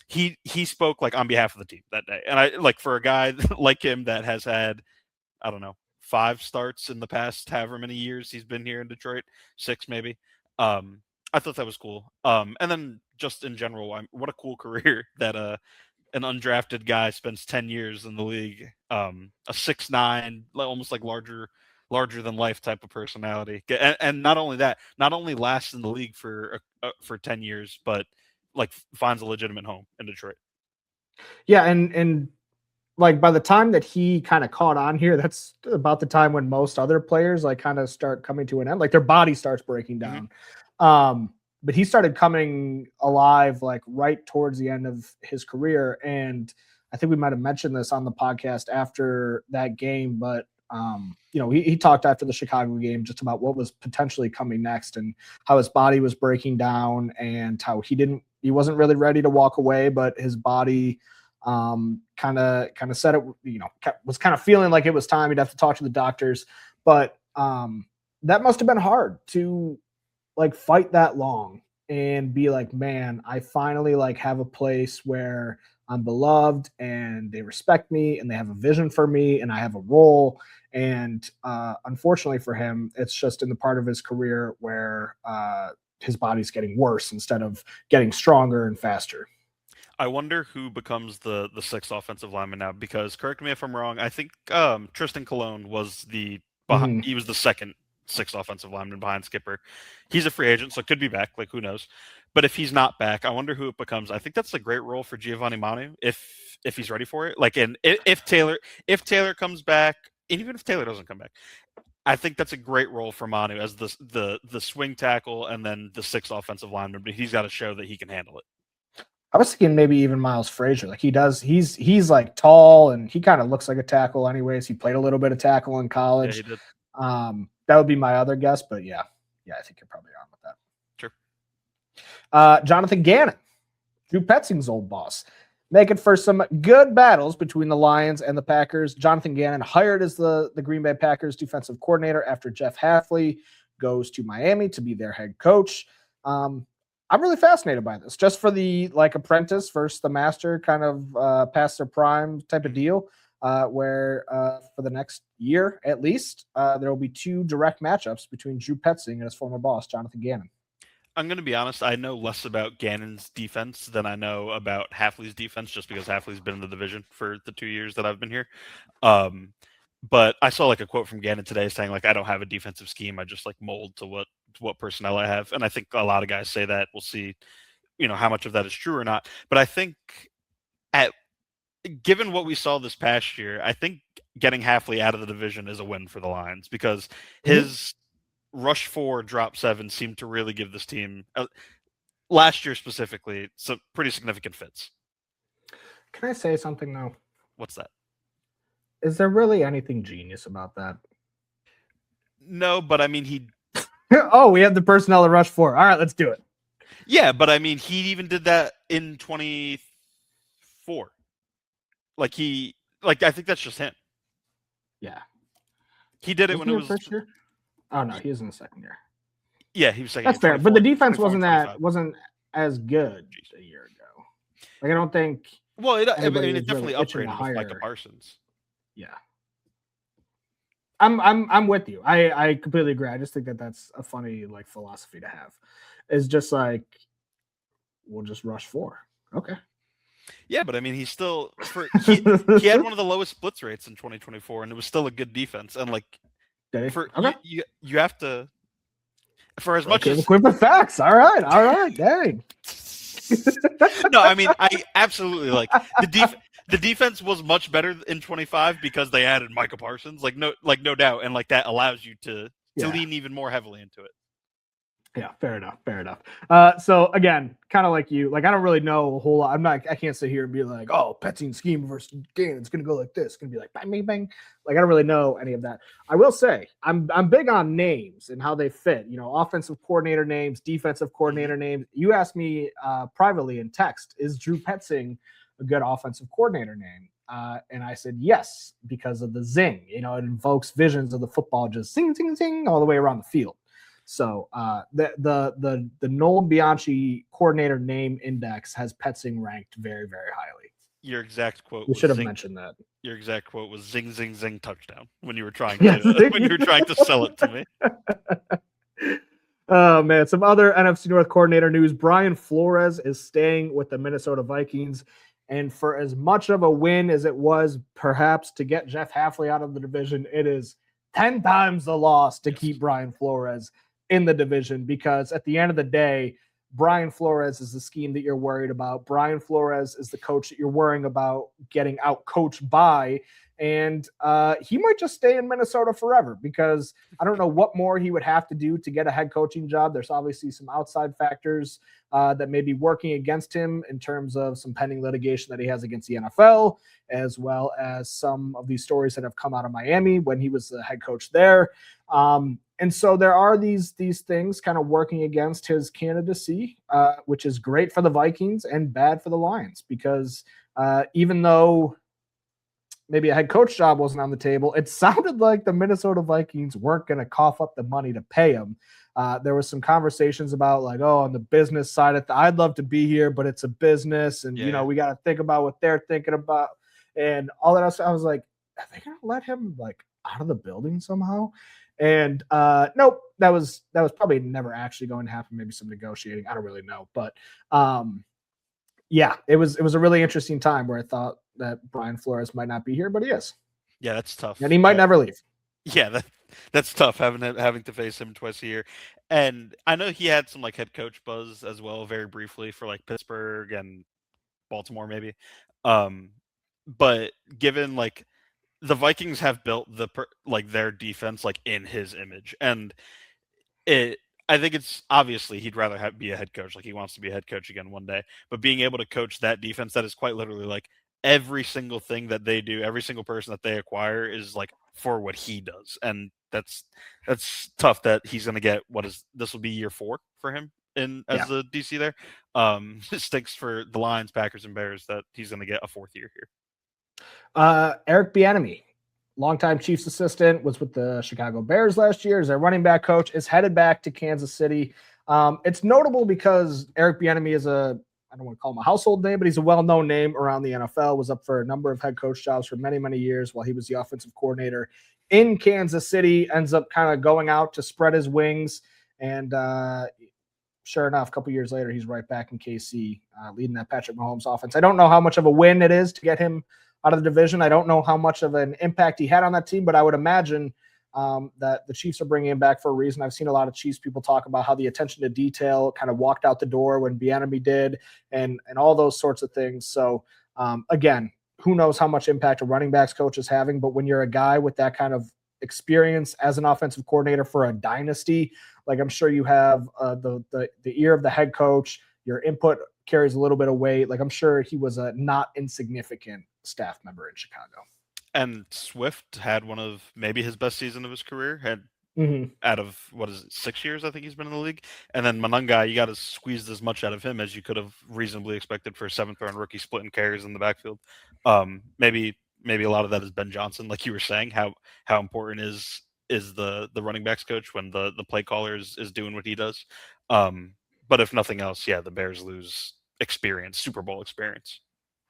he spoke like on behalf of the team that day. And I like, for a guy like him that has had, I don't know, 5 starts in the past however many years he's been here in Detroit, 6 maybe. I thought that was cool. And then just in general, what a cool career that an undrafted guy spends 10 years in the league. A 6'9", almost like larger than life type of personality. And not only that, not only lasts in the league for 10 years, but like finds a legitimate home in Detroit. Yeah, and like by the time that he kind of caught on here, that's about the time when most other players like kind of start coming to an end, like their body starts breaking down. Mm-hmm. But he started coming alive like right towards the end of his career, and I think we might have mentioned this on the podcast after that game, but he talked after the Chicago game just about what was potentially coming next and how his body was breaking down and how he wasn't really ready to walk away, but his body kind of said it, was kind of feeling like it was time. He'd have to talk to the doctors, but that must have been hard to like fight that long and be like, man, I finally like have a place where I'm beloved and they respect me and they have a vision for me and I have a role. And unfortunately for him, it's just in the part of his career where his body's getting worse instead of getting stronger and faster. I wonder who becomes the sixth offensive lineman now, because correct me if I'm wrong, I think Tristan Colon was he was the second sixth offensive lineman behind Skipper. He's a free agent, so it could be back, like who knows. But if he's not back, I wonder who it becomes. I think that's a great role for Giovanni Manu if he's ready for it. Like, and if Taylor comes back, and even if Taylor doesn't come back, I think that's a great role for Manu as the swing tackle and then the sixth offensive lineman. But he's got to show that he can handle it. I was thinking maybe even Miles Frazier. Like he's like tall and he kind of looks like a tackle anyways. He played a little bit of tackle in college. Yeah, he did. That would be my other guess, but yeah, I think you're probably on with that. Sure. Jonathan Gannon, Drew Petzing's old boss, making for some good battles between the Lions and the Packers. Jonathan Gannon hired as the Green Bay Packers defensive coordinator after Jeff Hafley goes to Miami to be their head coach. I'm really fascinated by this, just for the like apprentice versus the master kind of past their prime type of deal, where for the next year at least, there will be two direct matchups between Drew Petzing and his former boss, Jonathan Gannon. I'm going to be honest, I know less about Gannon's defense than I know about Hafley's defense, just because Hafley's been in the division for the 2 years that I've been here. But I saw like a quote from Gannon today saying like, I don't have a defensive scheme. I just like mold to what personnel I have. And I think a lot of guys say that. We'll see, how much of that is true or not. But I think given what we saw this past year, I think getting Hafley out of the division is a win for the Lions, because his rush 4, drop 7 seemed to really give this team last year specifically some pretty significant fits. Can I say something though? What's that? Is there really anything genius about that? No, but I mean, he. Oh, we have the personnel to rush 4. All right, let's do it. Yeah, but I mean, he even did that in 24. I think that's just him. Yeah. He did it when it was first year. Oh no, he was in the second year. Yeah, he was second. That's fair, but the defense wasn't as good a year ago. Like I don't think. Well, it definitely upgraded with Micah Parsons. Yeah, I'm with you. I completely agree. I just think that's a funny like philosophy to have. It's just like we'll just rush 4. Okay. Yeah, but I mean, he had one of the lowest blitz rates in 2024, and it was still a good defense. And like, you have to, for as much as equip with facts. All right, dang. No, I mean, I absolutely like the defense was much better in 25 because they added Micah Parsons, no doubt, and like that allows you to lean even more heavily into it. Yeah, fair enough. So again, kind of like you, like I don't really know a whole lot. I can't sit here and be like, oh, Petzing scheme versus Gannon, it's gonna go like this. It's gonna be like bang, bang, bang. Like I don't really know any of that. I will say I'm big on names and how they fit. Offensive coordinator names, defensive coordinator names. You asked me privately in text, is Drew Petzing a good offensive coordinator name? And I said yes, because of the zing. It invokes visions of the football just zing, zing, zing all the way around the field. So the Nolan Bianchi coordinator name index has Petzing ranked very, very highly. Your exact quote. We should have mentioned that. Your exact quote was "zing, zing, zing" touchdown when you were trying to sell it to me. Oh man, some other NFC North coordinator news: Brian Flores is staying with the Minnesota Vikings, and for as much of a win as it was, perhaps to get Jeff Hafley out of the division, it is 10 times the loss to keep Brian Flores in the division, because at the end of the day, Brian Flores is the scheme that you're worried about. Brian Flores is the coach that you're worrying about getting out coached by. And he might just stay in Minnesota forever, because I don't know what more he would have to do to get a head coaching job. There's obviously some outside factors that may be working against him in terms of some pending litigation that he has against the NFL, as well as some of these stories that have come out of Miami when he was the head coach there. And so there are these things kind of working against his candidacy, which is great for the Vikings and bad for the Lions, because even though maybe a head coach job wasn't on the table, it sounded like the Minnesota Vikings weren't going to cough up the money to pay him. There was some conversations about like, oh, on the business side of I'd love to be here, but it's a business, and you know, we got to think about what they're thinking about and all that else. I was like, are they going to let him like out of the building somehow? And nope, that was probably never actually going to happen. Maybe some negotiating. I don't really know, but yeah, it was a really interesting time where I thought that Brian Flores might not be here, but he is. Yeah, that's tough. And he might never leave. Yeah, that's tough having to face him twice a year. And I know he had some like head coach buzz as well, very briefly, for like Pittsburgh and Baltimore maybe. But given like the Vikings have built their defense like in his image, and I think it's obviously he'd rather be a head coach. Like he wants to be a head coach again one day, but being able to coach that defense that is quite literally like every single thing that they do, every single person that they acquire is like for what he does. And that's tough that he's going to get this will be year 4 for him as the DC there. It stinks for the Lions, Packers, and Bears that he's going to get a 4th year here. Eric Bieniemy, longtime Chiefs assistant, was with the Chicago Bears last year as their running back coach, is headed back to Kansas City. It's notable because Eric Bieniemy is I don't want to call him a household name, but he's a well-known name around the NFL, was up for a number of head coach jobs for many, many years while he was the offensive coordinator in Kansas City, ends up kind of going out to spread his wings. And sure enough, a couple years later, he's right back in KC, leading that Patrick Mahomes offense. I don't know how much of a win it is to get him out of the division. I don't know how much of an impact he had on that team, but I would imagine that the Chiefs are bringing him back for a reason. I've seen a lot of Chiefs people talk about how the attention to detail kind of walked out the door when Bieniemy did, and all those sorts of things. So again, who knows how much impact a running backs coach is having, but when you're a guy with that kind of experience as an offensive coordinator for a dynasty, like I'm sure you have the ear of the head coach, your input carries a little bit of weight. Like I'm sure he was a not insignificant staff member in Chicago. And Swift had one of maybe his best season of his career, out of 6 years I think he's been in the league. And then Monangai, you got to squeeze as much out of him as you could have reasonably expected for a 7th round rookie splitting carries in the backfield. Maybe a lot of that is Ben Johnson, like you were saying, how important is the running backs coach when the play caller is doing what he does. But if nothing else, the Bears lose experience, Super Bowl experience.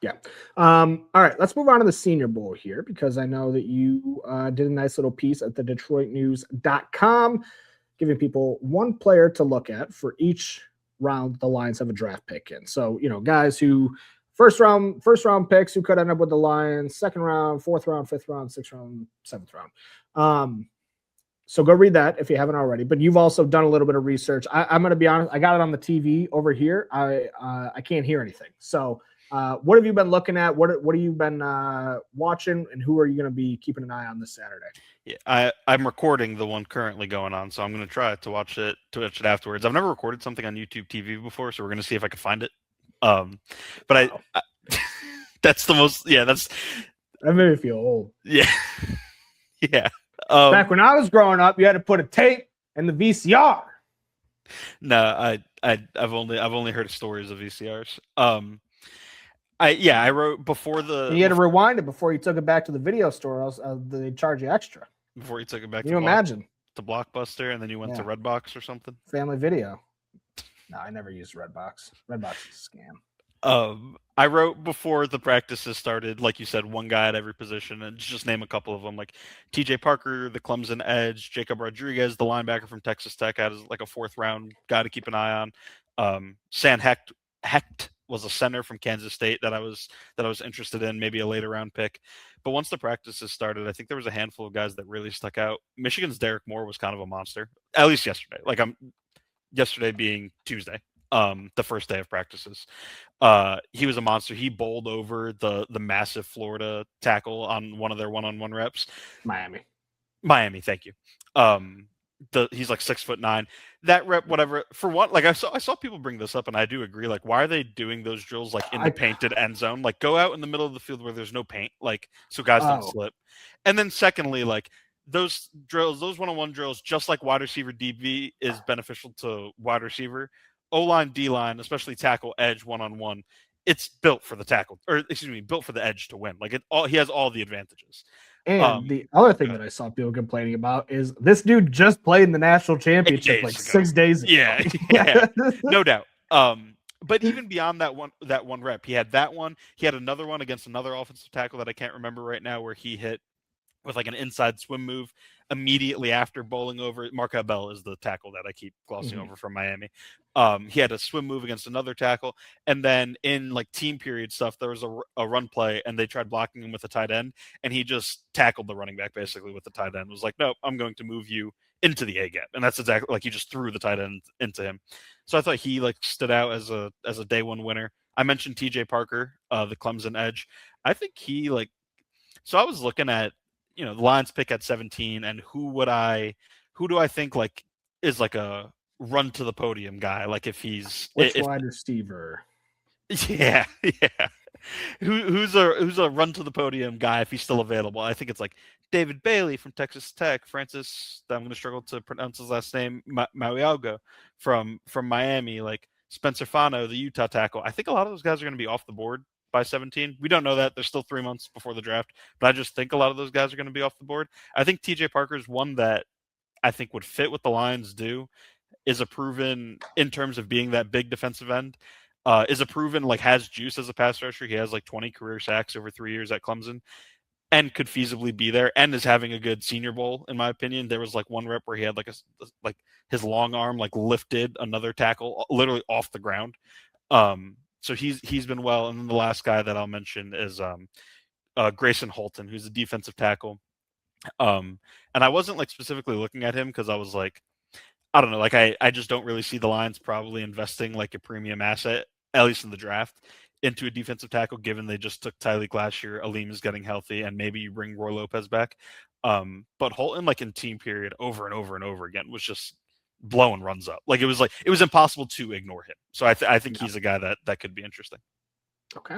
Yeah. All right, let's move on to the Senior Bowl here, because I know that you did a nice little piece at the DetroitNews.com, giving people one player to look at for each round the Lions have a draft pick in. So, guys who first round picks who could end up with the Lions, 2nd round, 4th round, 5th round, 6th round, 7th round. So go read that if you haven't already. But you've also done a little bit of research. I'm going to be honest. I got it on the TV over here. I can't hear anything. So what have you been looking at? What have you been watching, and who are you going to be keeping an eye on this Saturday? Yeah, I'm recording the one currently going on, so I'm going to try to watch it afterwards. I've never recorded something on YouTube TV before, so we're going to see if I can find it. But I that's the most. Yeah, that made me feel old. Yeah, yeah. Back when I was growing up, you had to put a tape in the VCR. No, I've only heard stories of VCRs. I wrote before you had to rewind it before you took it back to the video store, else they charge you extra. Before you took it back, Can you imagine to Blockbuster, and then you went to Redbox or something. Family Video. No, I never used Redbox. Redbox is a scam. I wrote before the practices started, like you said, one guy at every position, and just name a couple of them, like TJ Parker, the Clemson edge, Jacob Rodriguez, the linebacker from Texas Tech, had like a 4th round guy to keep an eye on. San Hecht was a center from Kansas State that I was interested in, maybe a later round pick. But once the practices started, I think there was a handful of guys that really stuck out. Michigan's Derek Moore was kind of a monster, at least yesterday. Yesterday being Tuesday. the first day of practices. He was a monster. He bowled over the massive Florida tackle on one of their one-on-one reps. Miami, thank you. He's like 6'9". That rep, whatever. For one, like I saw people bring this up, and I do agree. Like, why are they doing those drills like in the painted end zone? Like, go out in the middle of the field where there's no paint, like so guys don't slip. And then secondly, like those drills, those one-on-one drills, just like wide receiver DB is beneficial to wide receiver, O-line, D-line, especially tackle, edge, one-on-one. It's built for the tackle, or excuse me, built for the edge to win. Like he has all the advantages. And the other thing that I saw people complaining about is this dude just played in the national championship like 6 days ago. Yeah, no doubt. But even beyond that one rep, he had that one. He had another one against another offensive tackle that I can't remember right now, where he hit with like an inside swim move immediately after bowling over. Mark Bell is the tackle that I keep glossing over from Miami. He had a swim move against another tackle. And then in like team period stuff, there was a run play and they tried blocking him with a tight end. And he just tackled the running back basically with the tight end. It was like, no, I'm going to move you into the A gap. And that's exactly like he just threw the tight end into him. So I thought he like stood out as a day one winner. I mentioned TJ Parker, the Clemson edge. I think he like, so I was looking at, the Lions pick at 17, and who do I think like is like a run to the podium guy? Like if he's wide receiver. Yeah. Who's a run to the podium guy if he's still available? I think it's like David Bailey from Texas Tech, Francis. I'm going to struggle to pronounce his last name. Mauiago from Miami, like Spencer Fano, the Utah tackle. I think a lot of those guys are going to be off the board by 17. We don't know that. There's still 3 months before the draft, but I just think a lot of those guys are going to be off the board. I think TJ Parker is one that I think would fit what the Lions do, is a proven in terms of being that big defensive end, is a proven like has juice as a pass rusher. He has like 20 career sacks over 3 years at Clemson and could feasibly be there and is having a good Senior Bowl. In my opinion, there was like one rep where he had like his long arm, like lifted another tackle literally off the ground. So he's been well. And then the last guy that I'll mention is Grayson Holton, who's a defensive tackle. And I wasn't like specifically looking at him because I was like, I don't know, like I just don't really see the Lions probably investing like a premium asset, at least in the draft, into a defensive tackle, given they just took Tyleek last year. Aleem is getting healthy, and maybe you bring Roy Lopez back. But Holton, like in team period, over and over and over again, was just blowing runs up. Like it was impossible to ignore him. So I think he's a guy that could be interesting. Okay.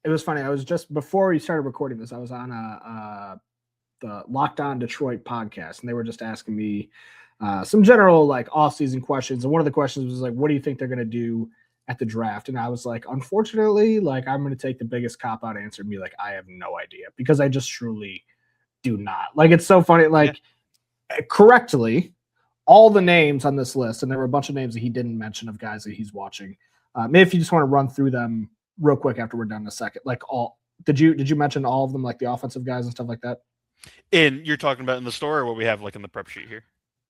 It was funny. I was just before we started recording this, I was on the Locked On Detroit podcast, and they were just asking me some general like off-season questions. And one of the questions was like, what do you think they're going to do at the draft? And I was like, unfortunately, like I'm going to take the biggest cop-out answer and be like, I have no idea, because I just truly do not. Like, it's so funny. Like correctly, all the names on this list, and there were a bunch of names that he didn't mention of guys that he's watching. Maybe if you just want to run through them real quick after we're done in a second. Like did you mention all of them, like the offensive guys and stuff like that? You're talking about in the store, or what we have like in the prep sheet here?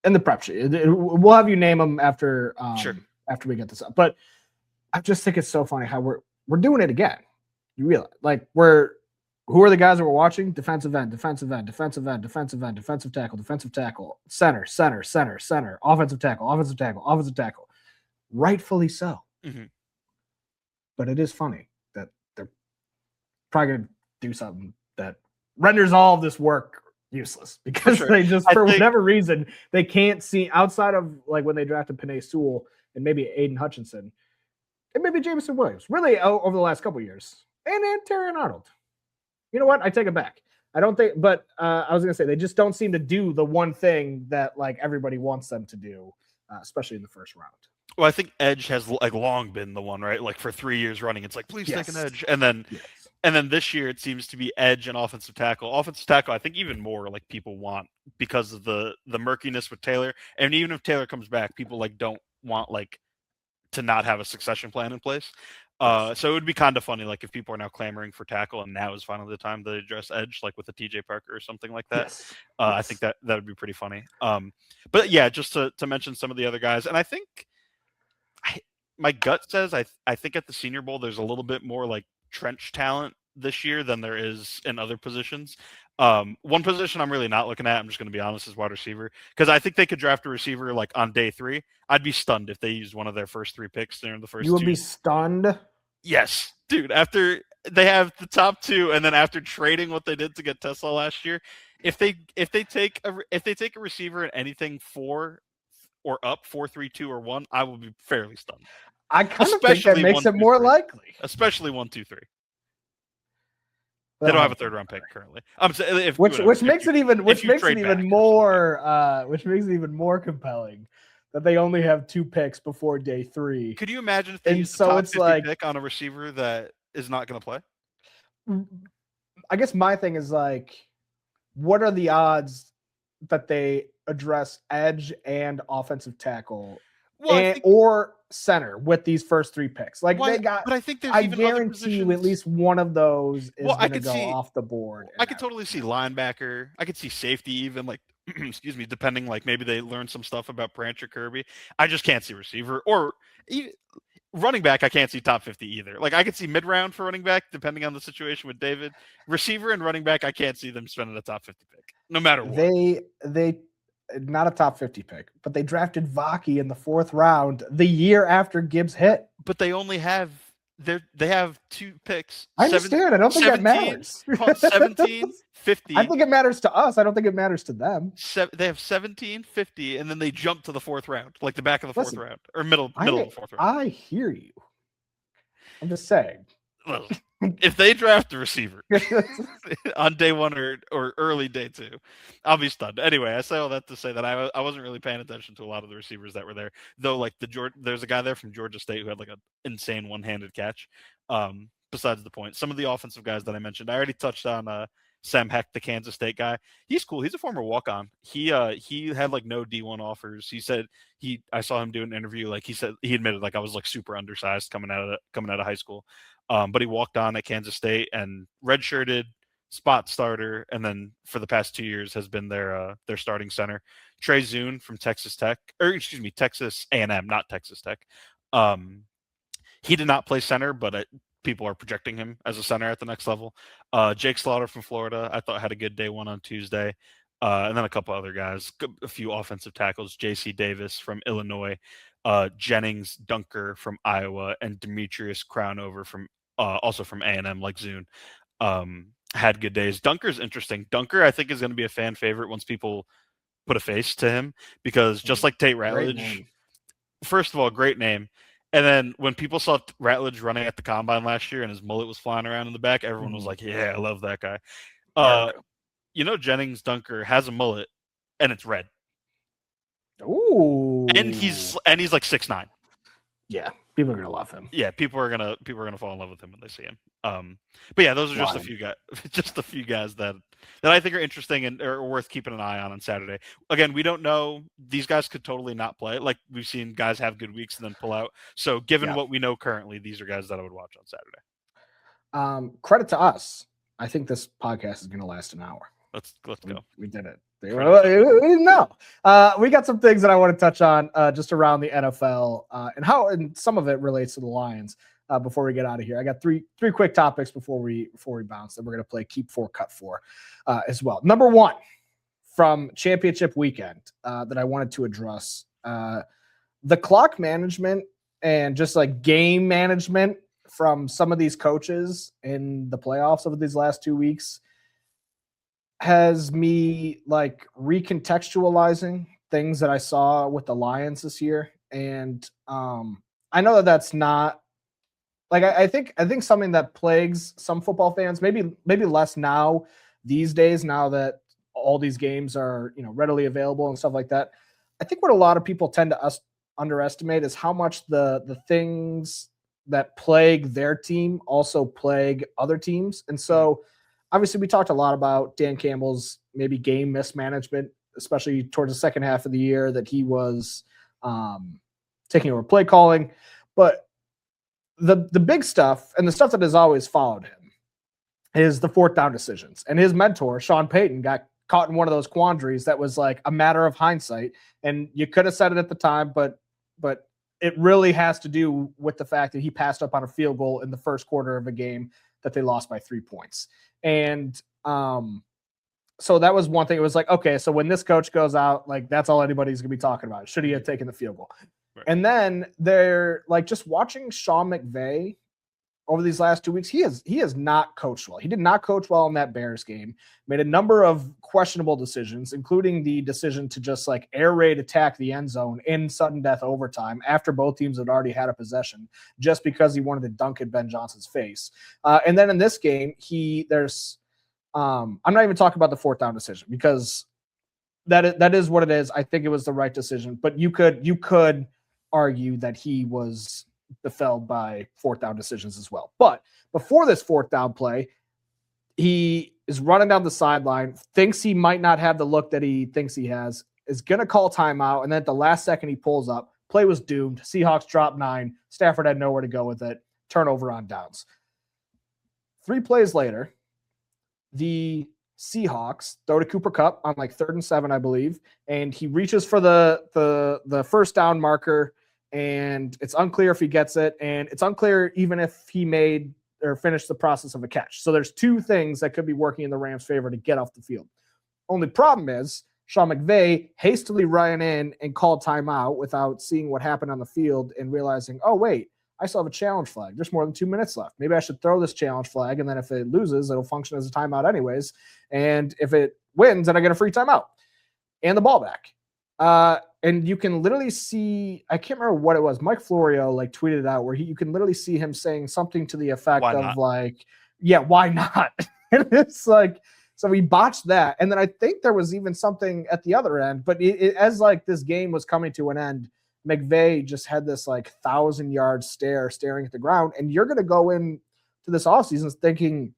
In the prep sheet. We'll have you name them after sure. After we get this up. But I just think it's so funny how we're doing it again. You realize, like, who are the guys that we're watching? Defensive end, defensive end, defensive end, defensive end, defensive tackle, center, offensive tackle. Rightfully so. Mm-hmm. But it is funny that they're probably going to do something that renders all of this work useless, because they just, for whatever reason, they can't see outside of like when they drafted Penei Sewell and maybe Aiden Hutchinson and maybe Jameson Williams, really over the last couple of years, and Terrion Arnold. You know what? I take it back. I don't think, but I was going to say, they just don't seem to do the one thing that like everybody wants them to do, especially in the first round. Well, I think edge has like long been the one, right? Like for 3 years running, it's like, please take an edge. And then this year it seems to be edge and offensive tackle. Offensive tackle, I think even more like people want, because of the murkiness with Taylor. And even if Taylor comes back, people like don't want like to not have a succession plan in place. So it would be kind of funny, like if people are now clamoring for tackle and now is finally the time to address edge, like with a TJ Parker or something like that. I think that would be pretty funny. But yeah, just to mention some of the other guys. And I think my gut says, I think at the Senior Bowl, there's a little bit more like trench talent this year than there is in other positions. One position I'm really not looking at, I'm just going to be honest, is wide receiver, because I think they could draft a receiver like on day 3. I'd be stunned if they used one of their first 3 picks during the first. You would 2. be stunned. Yes, dude. After they have the top 2, and then after trading what they did to get Tesla last year, if they take a receiver in anything 4 or up, 4, 3, 2, or 1, I will be fairly stunned. I kind of think that makes it more likely, especially 1, 2, 3. They don't have a 3rd round pick currently. I'm saying which makes it even more compelling that they only have 2 picks before day 3. Could you imagine if they used the top 50 pick on a receiver that is not going to play? I guess my thing is like, what are the odds that they address edge and offensive tackle or center with these first 3 picks? Like they got, but I think there's I guarantee you at least one of those is going to go off the board. I could totally see linebacker. I could see safety even, like, excuse me, depending, like maybe they learned some stuff about Branch or Kirby. I just can't see receiver or even running back. I can't see top 50 either. Like I could see mid round for running back, depending on the situation with David. Receiver and running back, I can't see them spending a top 50 pick, no matter what. They not a top 50 pick, but they drafted Vaki in the 4th round the year after Gibbs hit. But they only have they have 2 picks. I understand. I don't think that matters. 17, 50. I think it matters to us. I don't think it matters to them. They have 17, 50, and then they jump to the 4th round, like the back of the 4th round or middle of the 4th round. I hear you. I'm just saying. If they draft a receiver on day 1 or early day 2, I'll be stunned. Anyway, I say all that to say that I wasn't really paying attention to a lot of the receivers that were there, though. Like there's a guy there from Georgia State who had like an insane one-handed catch. Besides the point, some of the offensive guys that I mentioned, I already touched on. Sam Heck, the Kansas State guy, he's cool. He's a former walk-on. He had like no D1 offers. He said I saw him do an interview. Like he said, he admitted like I was like super undersized coming out of high school. But he walked on at Kansas State and redshirted, spot starter, and then for the past 2 years has been their starting center. Trey Zune from Texas A&M, not Texas Tech. He did not play center, but people are projecting him as a center at the next level. Jake Slaughter from Florida, I thought had a good day 1 on Tuesday. And then a couple other guys, a few offensive tackles, J.C. Davis from Illinois, Jennings Dunker from Iowa, and Demetrius Crownover from also from A&M, like Zune, had good days. Dunker's interesting. Dunker, I think, is going to be a fan favorite once people put a face to him, because just like Tate Ratledge, first of all, great name. And then when people saw Ratledge running at the combine last year and his mullet was flying around in the back, everyone was like, yeah, I love that guy. Jennings Dunker has a mullet and it's red. Ooh. And he's like 6'9". Yeah, people are gonna love him. Yeah, people are gonna fall in love with him when they see him. But yeah, those are just a few guys that I think are interesting and are worth keeping an eye on Saturday. Again, we don't know; these guys could totally not play. Like we've seen guys have good weeks and then pull out. So, given what we know currently, these are guys that I would watch on Saturday. Credit to us. I think this podcast is going to last an hour. Let's go. We did it. No, we got some things that I want to touch on just around the NFL and some of it relates to the Lions. Before we get out of here, I got three quick topics before we bounce. Then we're going to play Keep 4, Cut 4 as well. Number 1 from championship weekend that I wanted to address, the clock management and just like game management from some of these coaches in the playoffs over these last 2 weeks has me like recontextualizing things that I saw with the Lions this year. And I know that that's not like, I think something that plagues some football fans, maybe less now these days, now that all these games are, readily available and stuff like that. I think what a lot of people tend to underestimate is how much the things that plague their team also plague other teams. And so obviously we talked a lot about Dan Campbell's maybe game mismanagement, especially towards the second half of the year, that he was taking over play calling. But the big stuff and the stuff that has always followed him is the 4th down decisions. And his mentor, Sean Payton, got caught in one of those quandaries that was like a matter of hindsight. And you could have said it at the time, but it really has to do with the fact that he passed up on a field goal in the first quarter of a game that they lost by 3 points. And so that was one thing. It was like, okay, so when this coach goes out, like that's all anybody's gonna be talking about. Should he have taken the field goal? Right. And then they're like, just watching Sean McVay over these last 2 weeks, he has not coached well. He did not coach well in that Bears game. Made a number of questionable decisions, including the decision to just like air raid attack the end zone in sudden death overtime after both teams had already had a possession, just because he wanted to dunk at Ben Johnson's face. And then in this game, I'm not even talking about the 4th down decision, because that is what it is. I think it was the right decision, but you could argue that he was befelled by 4th down decisions as well. But before this 4th down play, he is running down the sideline, thinks he might not have the look that he thinks he has, is going to call timeout, and then at the last second he pulls up. Play was doomed. Seahawks dropped 9. Stafford had nowhere to go with it. Turnover on downs. 3 plays later, the Seahawks throw to Cooper Kupp on like 3rd and 7, I believe, and he reaches for the first down marker, and it's unclear if he gets it, and it's unclear even if he made or finished the process of a catch. So there's 2 things that could be working in the Rams' favor to get off the field. Only problem is Sean McVay hastily ran in and called timeout without seeing what happened on the field and realizing, oh, wait, I still have a challenge flag. There's more than 2 minutes left. Maybe I should throw this challenge flag, and then if it loses, it'll function as a timeout anyways. And if it wins, then I get a free timeout and the ball back. And you can literally see, I can't remember what it was. Mike Florio like tweeted it out where you can literally see him saying something to the effect of like, yeah, why not? And it's like, so he botched that. And then I think there was even something at the other end, but as like this game was coming to an end, McVay just had this like 1,000-yard stare staring at the ground. And you're going to go in to this offseason thinking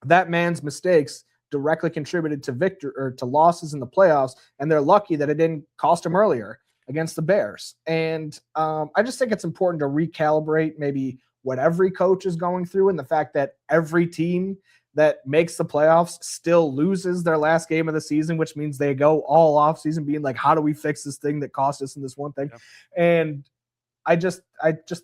that man's mistakes directly contributed to victory or to losses in the playoffs. And they're lucky that it didn't cost him earlier against the Bears. And I just think it's important to recalibrate maybe what every coach is going through, and the fact that every team that makes the playoffs still loses their last game of the season, which means they go all off season being like, how do we fix this thing that cost us in this one thing? Yeah. And I just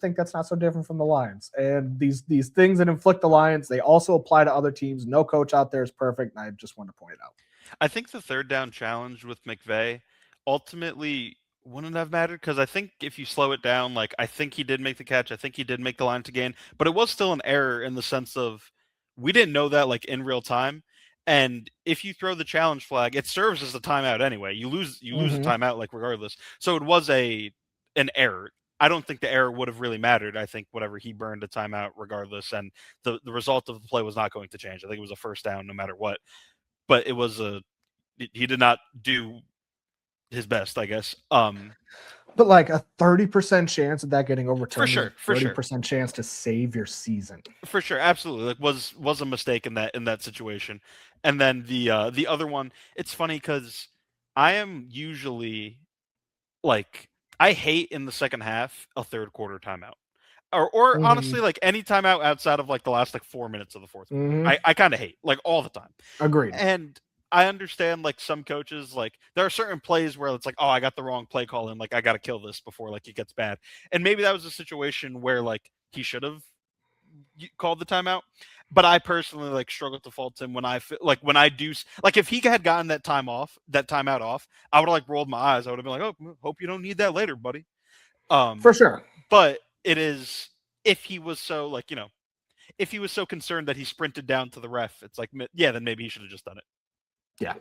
think that's not so different from the Lions. And these things that inflict the Lions, they also apply to other teams. No coach out there is perfect, and I just want to point it out. I think the 3rd down challenge with McVay ultimately wouldn't have mattered, because I think if you slow it down, like I think he did make the catch, I think he did make the line to gain, but it was still an error in the sense of we didn't know that like in real time. And if you throw the challenge flag, it serves as a timeout anyway. You lose a timeout like regardless. So it was an error. I don't think the error would have really mattered. I think whatever, he burned a timeout regardless, and the result of the play was not going to change. I think it was a first down no matter what. But it was he did not do his best, I guess. But like a 30% chance of that getting overturned. For sure. 30% chance to save your season. For sure, absolutely. Like was a mistake in that situation. And then the other one, it's funny because I am usually like, I hate in the second half a 3rd quarter timeout. Or honestly, like any timeout outside of like the last like 4 minutes of the 4th quarter. I kind of hate, like, all the time. Agreed. And I understand like some coaches, like there are certain plays where it's like, oh, I got the wrong play call in, like I got to kill this before like it gets bad. And maybe that was a situation where like he should have called the timeout. But I personally like struggle to fault him when I do, like if he had gotten that timeout off, I would have like rolled my eyes. I would have been like, oh, hope you don't need that later, buddy. For sure. But it is, if he was so like, if he was so concerned that he sprinted down to the ref, it's like, yeah, then maybe he should have just done it. Yeah.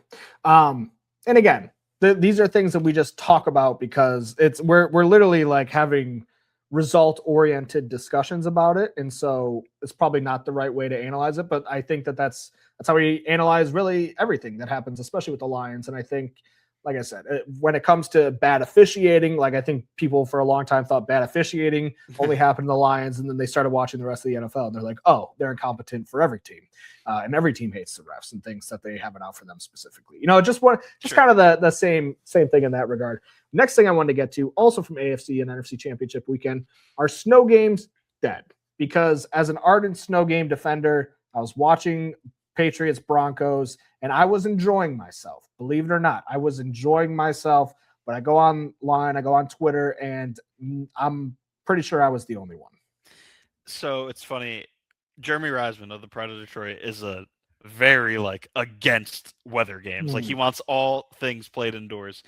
And again, these are things that we just talk about because we're literally like having result-oriented discussions about it. And so it's probably not the right way to analyze it, but I think that's how we analyze really everything that happens, especially with the Lions. And I think, like I said, when it comes to bad officiating, like I think people for a long time thought bad officiating only happened to the Lions, and then they started watching the rest of the NFL, and they're like, oh, they're incompetent for every team. And every team hates the refs and thinks that they have it out for them specifically. Just kind of the same thing in that regard. Next thing I wanted to get to, also from AFC and NFC Championship weekend, are snow games dead. Because as an ardent snow game defender, I was watching Patriots Broncos, and I was enjoying myself. Believe it or not, I was enjoying myself but I go online, I go on Twitter, and I'm pretty sure I was the only one. So it's funny. Jeremy Reisman of the Pride of Detroit is a very against weather games. Like he wants all things played indoors.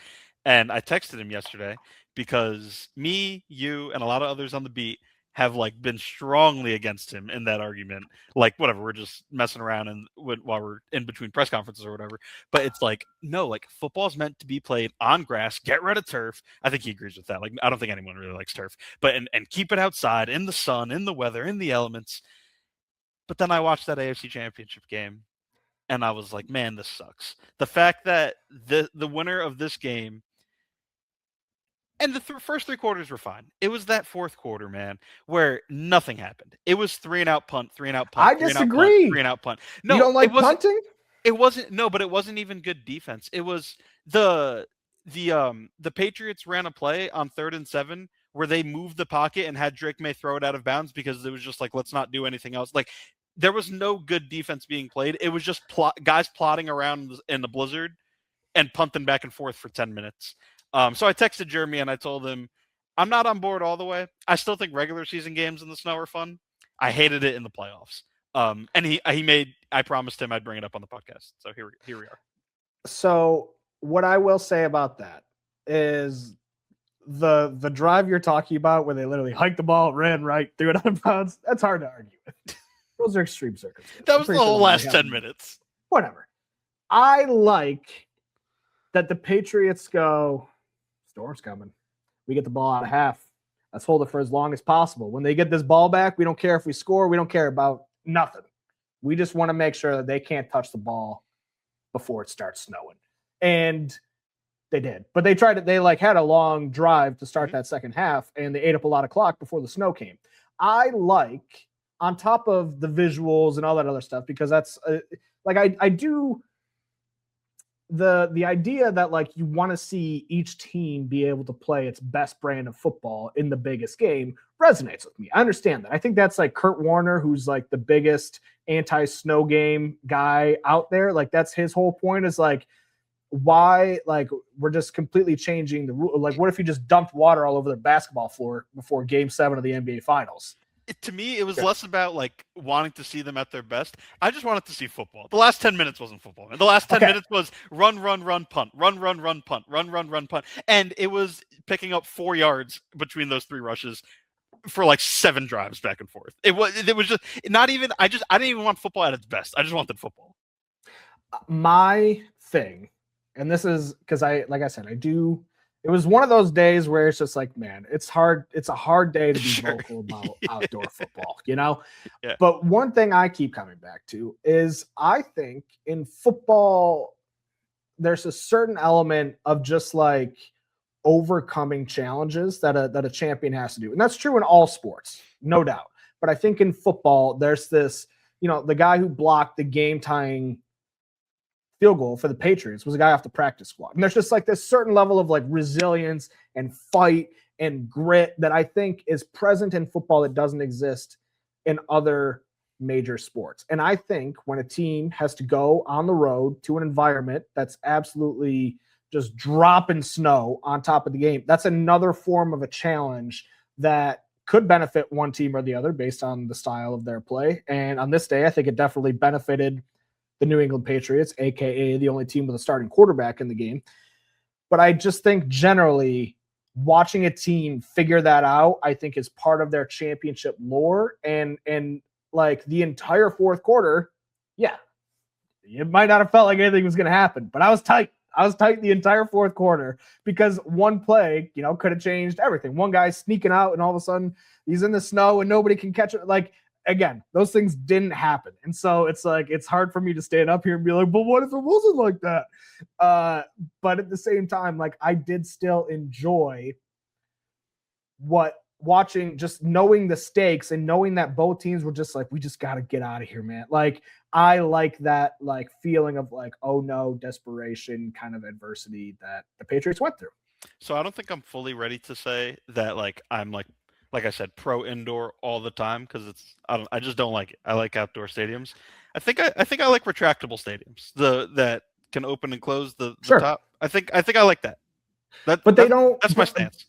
And I texted him yesterday because me, you, and a lot of others on the beat have been strongly against him in that argument. Whatever, we're just messing around and while we're in between press conferences or whatever. But it's no, football's meant to be played on grass. Get rid of turf. I think he agrees with that. I don't think anyone really likes turf, but and keep it outside in the sun, in the weather, in the elements. But then I watched that AFC Championship game, and I was like, man, this sucks. The fact that the winner of this game. And the first 3 quarters were fine. It was that fourth quarter, man, where nothing happened. It was 3-and-out punt, 3-and-out punt. I disagree. 3-and-out punt. No, you don't like punting? It wasn't. No, but it wasn't even good defense. It was the Patriots ran a play on 3rd and 7 where they moved the pocket and had Drake May throw it out of bounds because it was just let's not do anything else. There was no good defense being played. It was just guys plotting around in the blizzard and punting back and forth for 10 minutes. So I texted Jeremy and I told him, I'm not on board all the way. I still think regular season games in the snow are fun. I hated it in the playoffs. And I promised him I'd bring it up on the podcast. So here we are. So what I will say about that is the drive you're talking about where they literally hiked the ball, ran right, threw it out of bounds. That's hard to argue with. Those are extreme circumstances. That was the whole last 10 minutes. Whatever. I like that the Patriots go, storm's coming. We get the ball out of half. Let's hold it for as long as possible. When they get this ball back, we don't care if we score. We don't care about nothing. We just want to make sure that they can't touch the ball before it starts snowing. And they did. But they tried it. They had a long drive to start that second half, and they ate up a lot of clock before the snow came. I like, on top of the visuals and all that other stuff, because that's I do the idea that you want to see each team be able to play its best brand of football in the biggest game resonates with me. I understand that. I think that's Kurt Warner, who's the biggest anti-snow game guy out there. That's his whole point is why we're just completely changing the rule. What if you just dumped water all over the basketball floor before game 7 of the NBA finals? To me, it was less about wanting to see them at their best. I just wanted to see football. The last 10 minutes wasn't football. The last 10 minutes was run, punt, run, punt, run, punt. And it was picking up 4 yards between those 3 rushes for 7 drives back and forth. It was just not even, I didn't even want football at its best. I just wanted football. My thing, and this is because like I said, it was one of those days where it's just man, it's hard. It's a hard day to be vocal about outdoor football, Yeah. But one thing I keep coming back to is I think in football, there's a certain element of just overcoming challenges that a champion has to do. And that's true in all sports, no doubt. But I think in football, there's this, the guy who blocked the game tying field goal for the Patriots was a guy off the practice squad. And there's just this certain level of resilience and fight and grit that I think is present in football that doesn't exist in other major sports. And I think when a team has to go on the road to an environment that's absolutely just dropping snow on top of the game, that's another form of a challenge that could benefit one team or the other based on the style of their play. And on this day, I think it definitely benefited the New England Patriots, aka the only team with a starting quarterback in the game. But I just think generally watching a team figure that out, I think is part of their championship lore. And the entire fourth quarter, yeah, it might not have felt like anything was going to happen, but I was tight. I was tight the entire fourth quarter because one play, could have changed everything. One guy sneaking out and all of a sudden he's in the snow and nobody can catch it. Again, those things didn't happen. And so it's it's hard for me to stand up here and be but what if it wasn't like that? But at the same time, I did still enjoy watching, just knowing the stakes and knowing that both teams were just we just got to get out of here, man. I like that feeling of oh no, desperation kind of adversity that the Patriots went through. So I don't think I'm fully ready to say that I'm like I said, pro indoor all the time because I just don't like it. I like outdoor stadiums. I think I like retractable stadiums, that can open and close the sure. top. I think I like that. But they don't. That's my stance.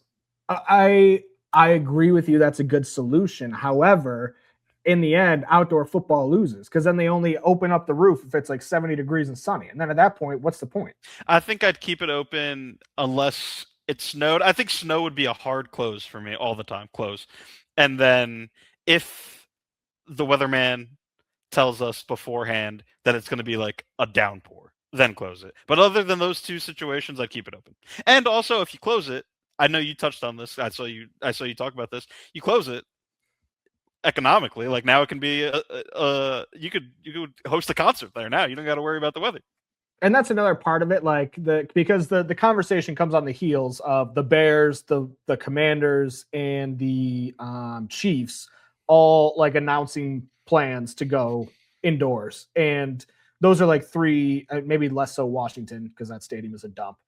I agree with you. That's a good solution. However, in the end, outdoor football loses because then they only open up the roof if it's like 70 degrees and sunny. And then at that point, what's the point? I think I'd keep it open unless it snowed. I think snow would be a hard close for me all the time, close. And then if the weatherman tells us beforehand that it's going to be like a downpour, then close it. But other than those two situations, I'd keep it open. And also, if you close it, I know you touched on this. I saw you talk about this. You close it economically. Like now, it can be you could host a concert there now. You don't got to worry about the weather. And that's another part of it, because the conversation comes on the heels of the Bears, the Commanders, and the Chiefs all like announcing plans to go indoors, and those are like three, maybe less so Washington because that stadium is a dump.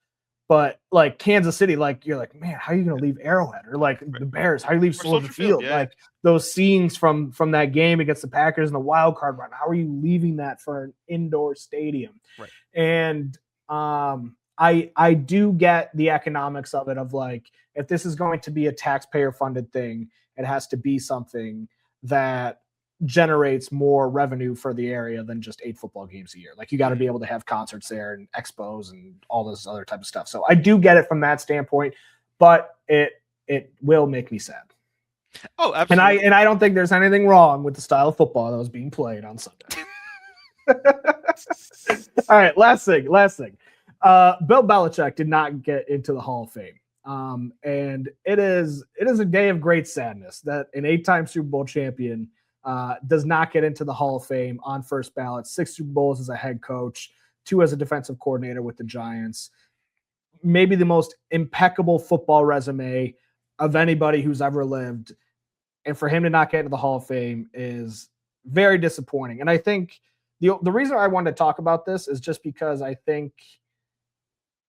But like Kansas City, like you're like, man, how are you going to leave Arrowhead? Or like the Bears, how do you leave Soldier Field? Yeah. Like those scenes from that game against the Packers in the wild card run. How are you leaving that for an indoor stadium? Right. And I do get the economics of it. Of like, if this is going to be a taxpayer funded thing, it has to be something that generates more revenue for the area than just 8 football games a year. Like you got to be able to have concerts there and expos and all this other type of stuff. So I do get it from that standpoint, but it will make me sad. Oh, absolutely. And I don't think there's anything wrong with the style of football that was being played on Sunday. All right, last thing. Bill Belichick did not get into the Hall of Fame. And it is a day of great sadness that an 8-time Super Bowl champion does not get into the Hall of Fame on first ballot. 6 Super Bowls as a head coach, 2 as a defensive coordinator with the Giants. Maybe the most impeccable football resume of anybody who's ever lived. And for him to not get into the Hall of Fame is very disappointing. And I think the reason I wanted to talk about this is just because I think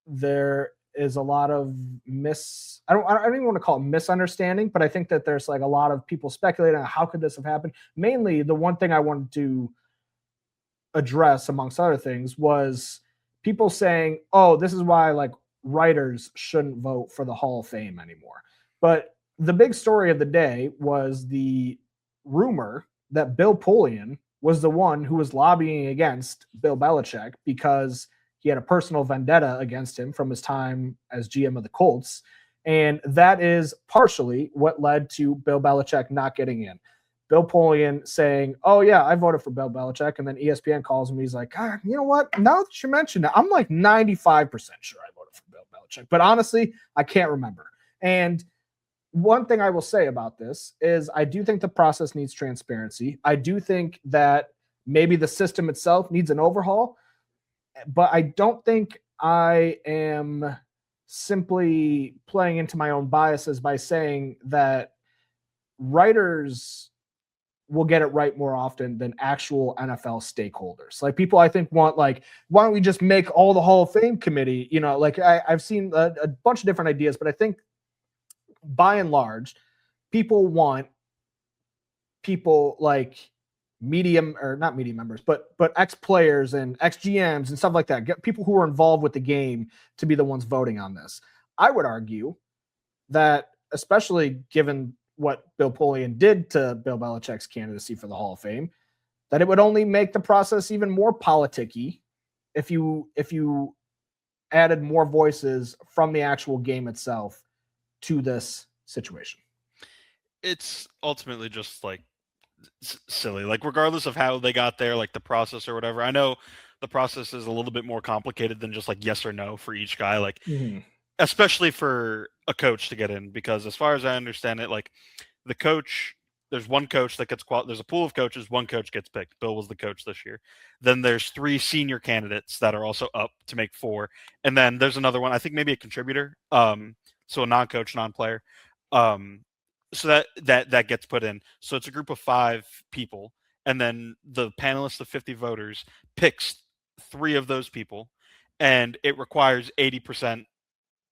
there is a lot of I don't even want to call it misunderstanding, but I think that there's like a lot of people speculating on how could this have happened. Mainly the one thing I wanted to address amongst other things was people saying, oh, this is why like writers shouldn't vote for the Hall of Fame anymore. But the big story of the day was the rumor that Bill Polian was the one who was lobbying against Bill Belichick because he had a personal vendetta against him from his time as GM of the Colts. And that is partially what led to Bill Belichick not getting in. Bill Polian saying, oh, yeah, I voted for Bill Belichick. And then ESPN calls him. He's like, God, you know what? Now that you mentioned it, I'm like 95% sure I voted for Bill Belichick. But honestly, I can't remember. And one thing I will say about this is I do think the process needs transparency. I do think that maybe the system itself needs an overhaul. But I don't think I am simply playing into my own biases by saying that writers will get it right more often than actual NFL stakeholders. Like people I think want like, why don't we just make all the Hall of Fame committee? You know, like I've seen a bunch of different ideas, but I think by and large, people want people like not media members, but ex-players and ex-GMs and stuff like that, get people who are involved with the game to be the ones voting on this. I would argue that, especially given what Bill Polian did to Bill Belichick's candidacy for the Hall of Fame, that it would only make the process even more politicky if you added more voices from the actual game itself to this situation. It's ultimately just like silly, like regardless of how they got there, like the process or whatever. I know the process is a little bit more complicated than just like yes or no for each guy, like especially for a coach to get in, because as far as I understand it, like the coach, there's one coach that gets there's a pool of coaches, one coach gets picked. Bill was the coach this year. Then there's 3 senior candidates that are also up to make 4, and then there's another one, I think maybe a contributor, so a non-coach, non-player, so that gets put in. So it's a group of 5 people, and then the panelists of 50 voters picks 3 of those people, and it requires 80%,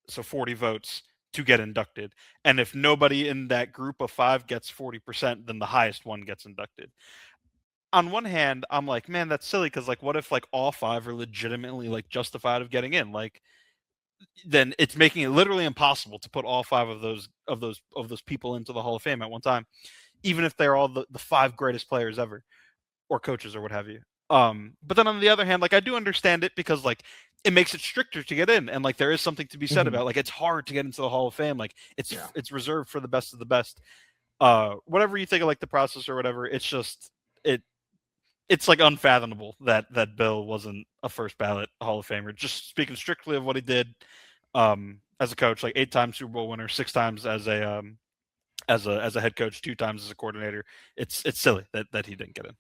so 40 votes to get inducted. And if nobody in that group of 5 gets 40%, then the highest one gets inducted. On one hand, I'm like, man, that's silly, because like, what if like all 5 are legitimately like justified of getting in? Like, then it's making it literally impossible to put all 5 of those people into the Hall of Fame at one time, even if they're all the 5 greatest players ever, or coaches, or what have you. But then on the other hand, like, I do understand it, because like it makes it stricter to get in, and like there is something to be said about, like, it's hard to get into the Hall of Fame. Like it's reserved for the best of the best. Whatever you think of like the process or whatever, it's just it's like unfathomable that Bill wasn't a first ballot Hall of Famer. Just speaking strictly of what he did as a coach, like 8-time Super Bowl winner, 6 times as a head coach, 2 times as a coordinator. It's silly that he didn't get in.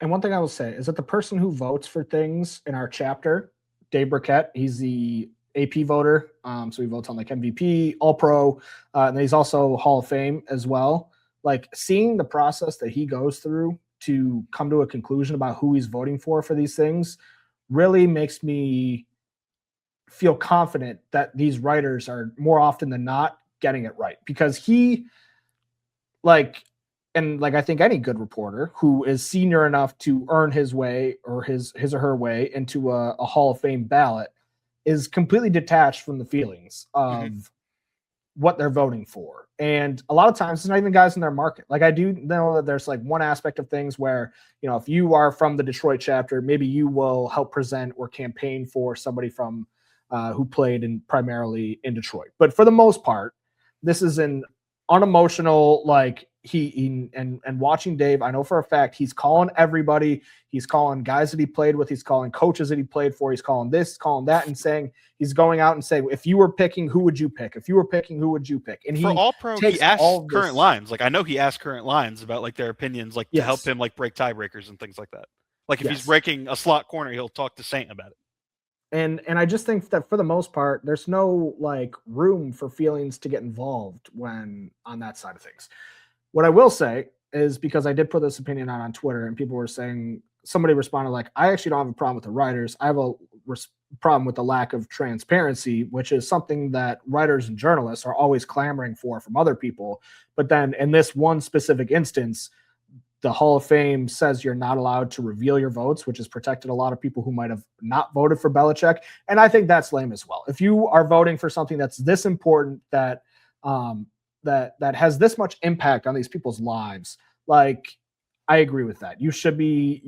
And one thing I will say is that the person who votes for things in our chapter, Dave Burkett, he's the AP voter. So he votes on like MVP, All Pro, and he's also Hall of Fame as well. Like, seeing the process that he goes through to come to a conclusion about who he's voting for these things really makes me feel confident that these writers are more often than not getting it right, because he, like, and like I think any good reporter who is senior enough to earn his way, or his or her way into a Hall of Fame ballot, is completely detached from the feelings of what they're voting for. And a lot of times it's not even guys in their market. Like, I do know that there's like one aspect of things where, you know, if you are from the Detroit chapter, maybe you will help present or campaign for somebody from who played primarily in Detroit. But for the most part, this is an unemotional, like, and watching Dave, I know for a fact he's calling everybody. He's calling guys that he played with. He's calling coaches that he played for. He's calling this, calling that, and saying, he's going out and saying, if you were picking, who would you pick? If you were picking, who would you pick? And for All Pro, he asked current lines. Like, I know he asked current lines about like their opinions, like to help him like break tiebreakers and things like that. Like, if he's breaking a slot corner, he'll talk to Saint about it. And I just think that for the most part, there's no like room for feelings to get involved when on that side of things. What I will say is, because I did put this opinion out on Twitter, and people were saying, somebody responded like, I actually don't have a problem with the writers. I have a problem with the lack of transparency, which is something that writers and journalists are always clamoring for from other people. But then in this one specific instance, the Hall of Fame says you're not allowed to reveal your votes, which has protected a lot of people who might have not voted for Belichick. And I think that's lame as well. If you are voting for something that's this important, that that has this much impact on these people's lives, like, I agree with that. You should be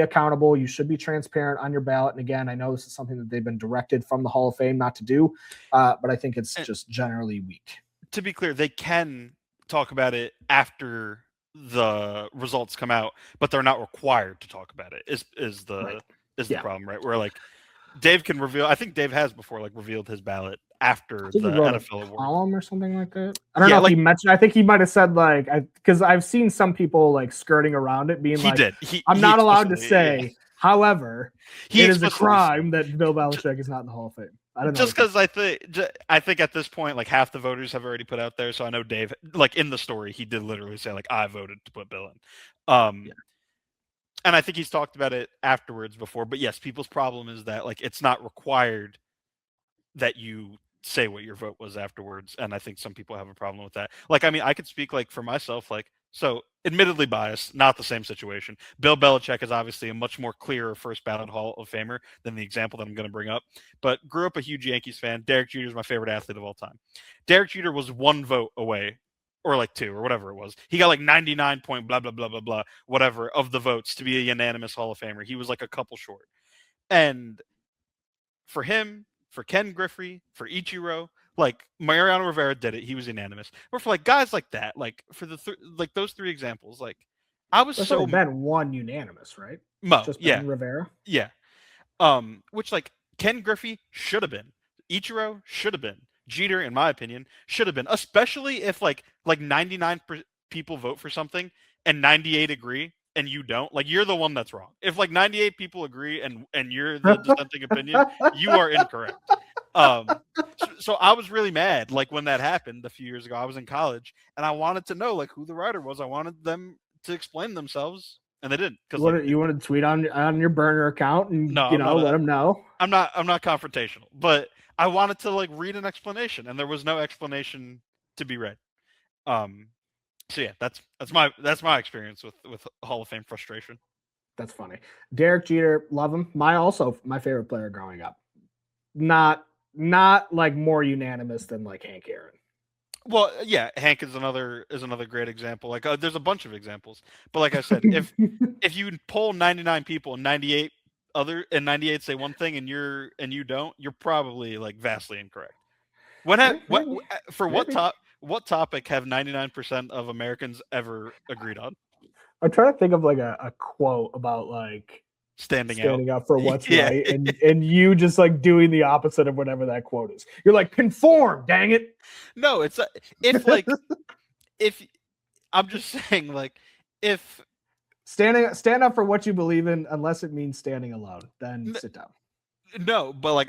accountable. You should be transparent on your ballot. And again, I know this is something that they've been directed from the Hall of Fame not to do, but I think it's just generally weak. To be clear, they can talk about it after the results come out, but they're not required to talk about it. Is the problem, right? Where like Dave can reveal. I think Dave has before like revealed his ballot after the NFL award column or something like that. I don't know if he mentioned. I think he might have said like, because I've seen some people like skirting around it, being I'm not allowed to say. Yeah. However, it is a crime that Bill Belichick is not in the Hall of Fame. I don't know. Just because I think at this point, like half the voters have already put out there. So I know Dave, like in the story, he did literally say like, I voted to put Bill in. And I think he's talked about it afterwards before. But yes, people's problem is that like it's not required that you say what your vote was afterwards. And I think some people have a problem with that. Like, I mean, I could speak like for myself, like, so admittedly biased, not the same situation. Bill Belichick is obviously a much more clearer first ballot Hall of Famer than the example that I'm going to bring up, but grew up a huge Yankees fan. Derek Jeter is my favorite athlete of all time. Derek Jeter was 1 vote away, or like 2 or whatever it was. He got like 99 point blah, blah, blah, blah, blah, whatever of the votes to be a unanimous Hall of Famer. He was like a couple short. And for him, for Ken Griffey, for Ichiro, like Mariano Rivera did it. He was unanimous. Or for like guys like that, like for the like those 3 examples, like I was so been 1 unanimous, right? Mo, just yeah, Rivera, yeah. Which like Ken Griffey should have been, Ichiro should have been, Jeter, in my opinion, should have been, especially if like 99 people vote for something and 98 agree. And you don't, like, you're the one that's wrong. If like 98 people agree and you're the dissenting opinion, you are incorrect. So I was really mad, like when that happened a few years ago. I was in college and I wanted to know like who the writer was. I wanted them to explain themselves, and they didn't. Because you want to tweet on your burner account and let them know. I'm not confrontational, but I wanted to like read an explanation, and there was no explanation to be read. So yeah, that's my experience with Hall of Fame frustration. That's funny. Derek Jeter, love him. My favorite player growing up. Not not like more unanimous than like Hank Aaron. Well, yeah, Hank is another great example. Like, there's a bunch of examples, but like I said, if you poll 99 people and 98 say one thing and you don't, you're probably like vastly incorrect. What topic have 99% of Americans ever agreed on? I'm trying to think of like a quote about like standing up for what's right, and you just like doing the opposite of whatever that quote is. You're like, conform, dang it. No, it's if I'm just saying, like, if stand up for what you believe in, unless it means standing alone, then sit down. No, but like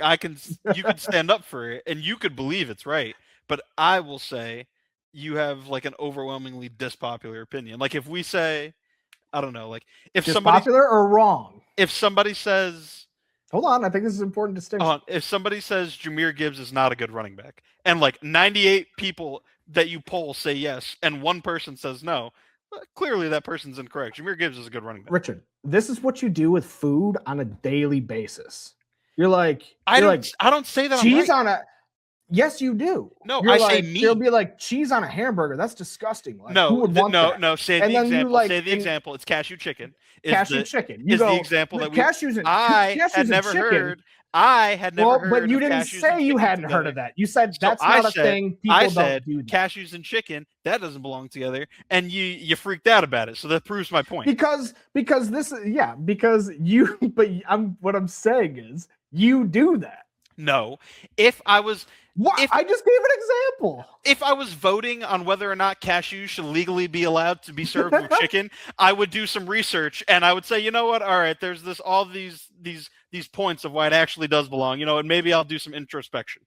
you can stand up for it and you could believe it's right, but I will say you have like an overwhelmingly dispopular opinion. Like if we say, I don't know, like if somebody popular or wrong. If somebody says, hold on, I think this is an important distinction. If somebody says Jahmyr Gibbs is not a good running back, and like 98 people that you poll say yes, and one person says no, clearly that person's incorrect. Jahmyr Gibbs is a good running back. Richard, this is what you do with food on a daily basis. You're like, I don't say that. Cheese on a. Yes, you do. No, You're say meat. You'll be like cheese on a hamburger. That's disgusting. Like, no, who would want that? No. Say the example. Say the example. It's cashew chicken. Cashew chicken. You is the example that cashews and I had never heard. I had never heard. But you didn't say you hadn't heard of that. You said that's not a thing. People don't do that. Cashews and chicken, that doesn't belong together, and you freaked out about it. So that proves my point. Because you. But what I'm saying is you do that. No, if I was. I just gave an example. If I was voting on whether or not cashews should legally be allowed to be served with chicken, I would do some research and I would say, you know what? All right, there's all these points of why it actually does belong, and maybe I'll do some introspection.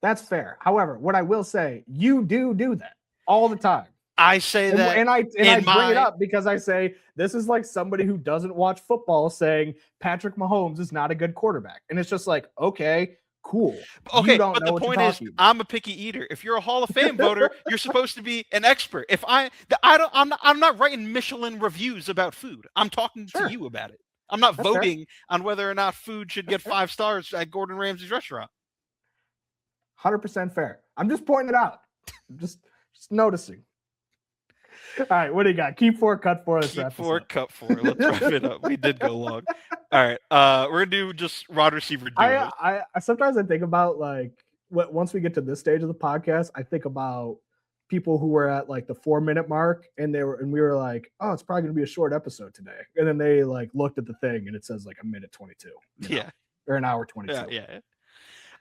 That's fair. However, what I will say, you do that all the time. I say that, and I bring it up because I say this is like somebody who doesn't watch football saying Patrick Mahomes is not a good quarterback, and it's just like, okay. Cool. Okay, but the point is, I'm a picky eater. If you're a Hall of Fame voter, you're supposed to be an expert. If I'm not writing Michelin reviews about food. I'm talking to you about it. I'm not voting on whether or not food should get 5 stars at Gordon Ramsay's restaurant. 100% fair. I'm just pointing it out. just noticing. All right, what do you got? Keep 4, cut 4. Keep 4, cut 4. Let's wrap it up. We did go long. All right, we're gonna do just wide receiver duos. I sometimes I think about like once we get to this stage of the podcast, I think about people who were at like the 4-minute mark and we were like, oh, it's probably gonna be a short episode today, and then they like looked at the thing and it says like 1:22. Yeah, or an hour 22. Yeah.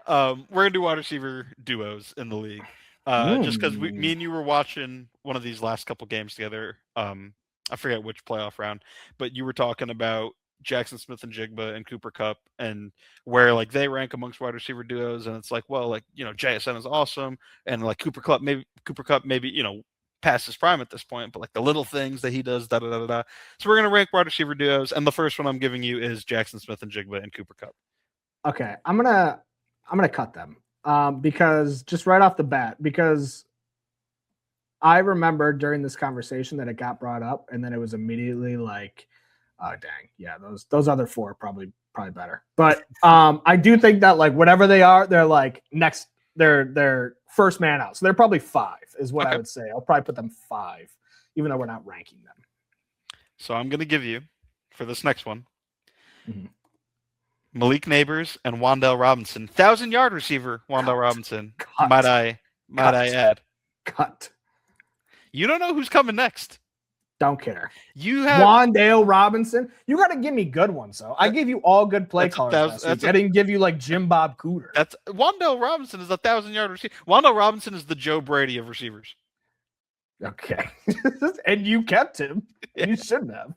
We're gonna do wide receiver duos in the league. Just because me and you were watching one of these last couple games together. I forget which playoff round, but you were talking about Jackson Smith and Jigba and Cooper Kupp and where like they rank amongst wide receiver duos, and it's like, well, like JSN is awesome, and like Cooper Kupp maybe past his prime at this point, but like the little things that he does, da da da da. So we're gonna rank wide receiver duos, and the first one I'm giving you is Jackson Smith and Jigba and Cooper Kupp. Okay, I'm gonna cut them. Because just right off the bat, because I remember during this conversation that it got brought up, and then it was immediately like, oh dang, yeah, those other 4 are probably better. But I do think that like whatever they are, they're like next, they're first man out. So they're probably 5 is what I would say. I'll probably put them 5, even though we're not ranking them. So I'm gonna give you for this next one. Mm-hmm. Malik Neighbors and Wan'Dale Robinson, 1,000-yard receiver. Wan'Dale Robinson, might I add? Cut. You don't know who's coming next. Don't care. You have Wan'Dale Robinson. You got to give me good ones, though. I gave you all good play callers. I didn't give you like Jim Bob Cooter. That's Wan'Dale Robinson is a 1,000-yard receiver. Wan'Dale Robinson is the Joe Brady of receivers. Okay, and you kept him. Yeah. You shouldn't have.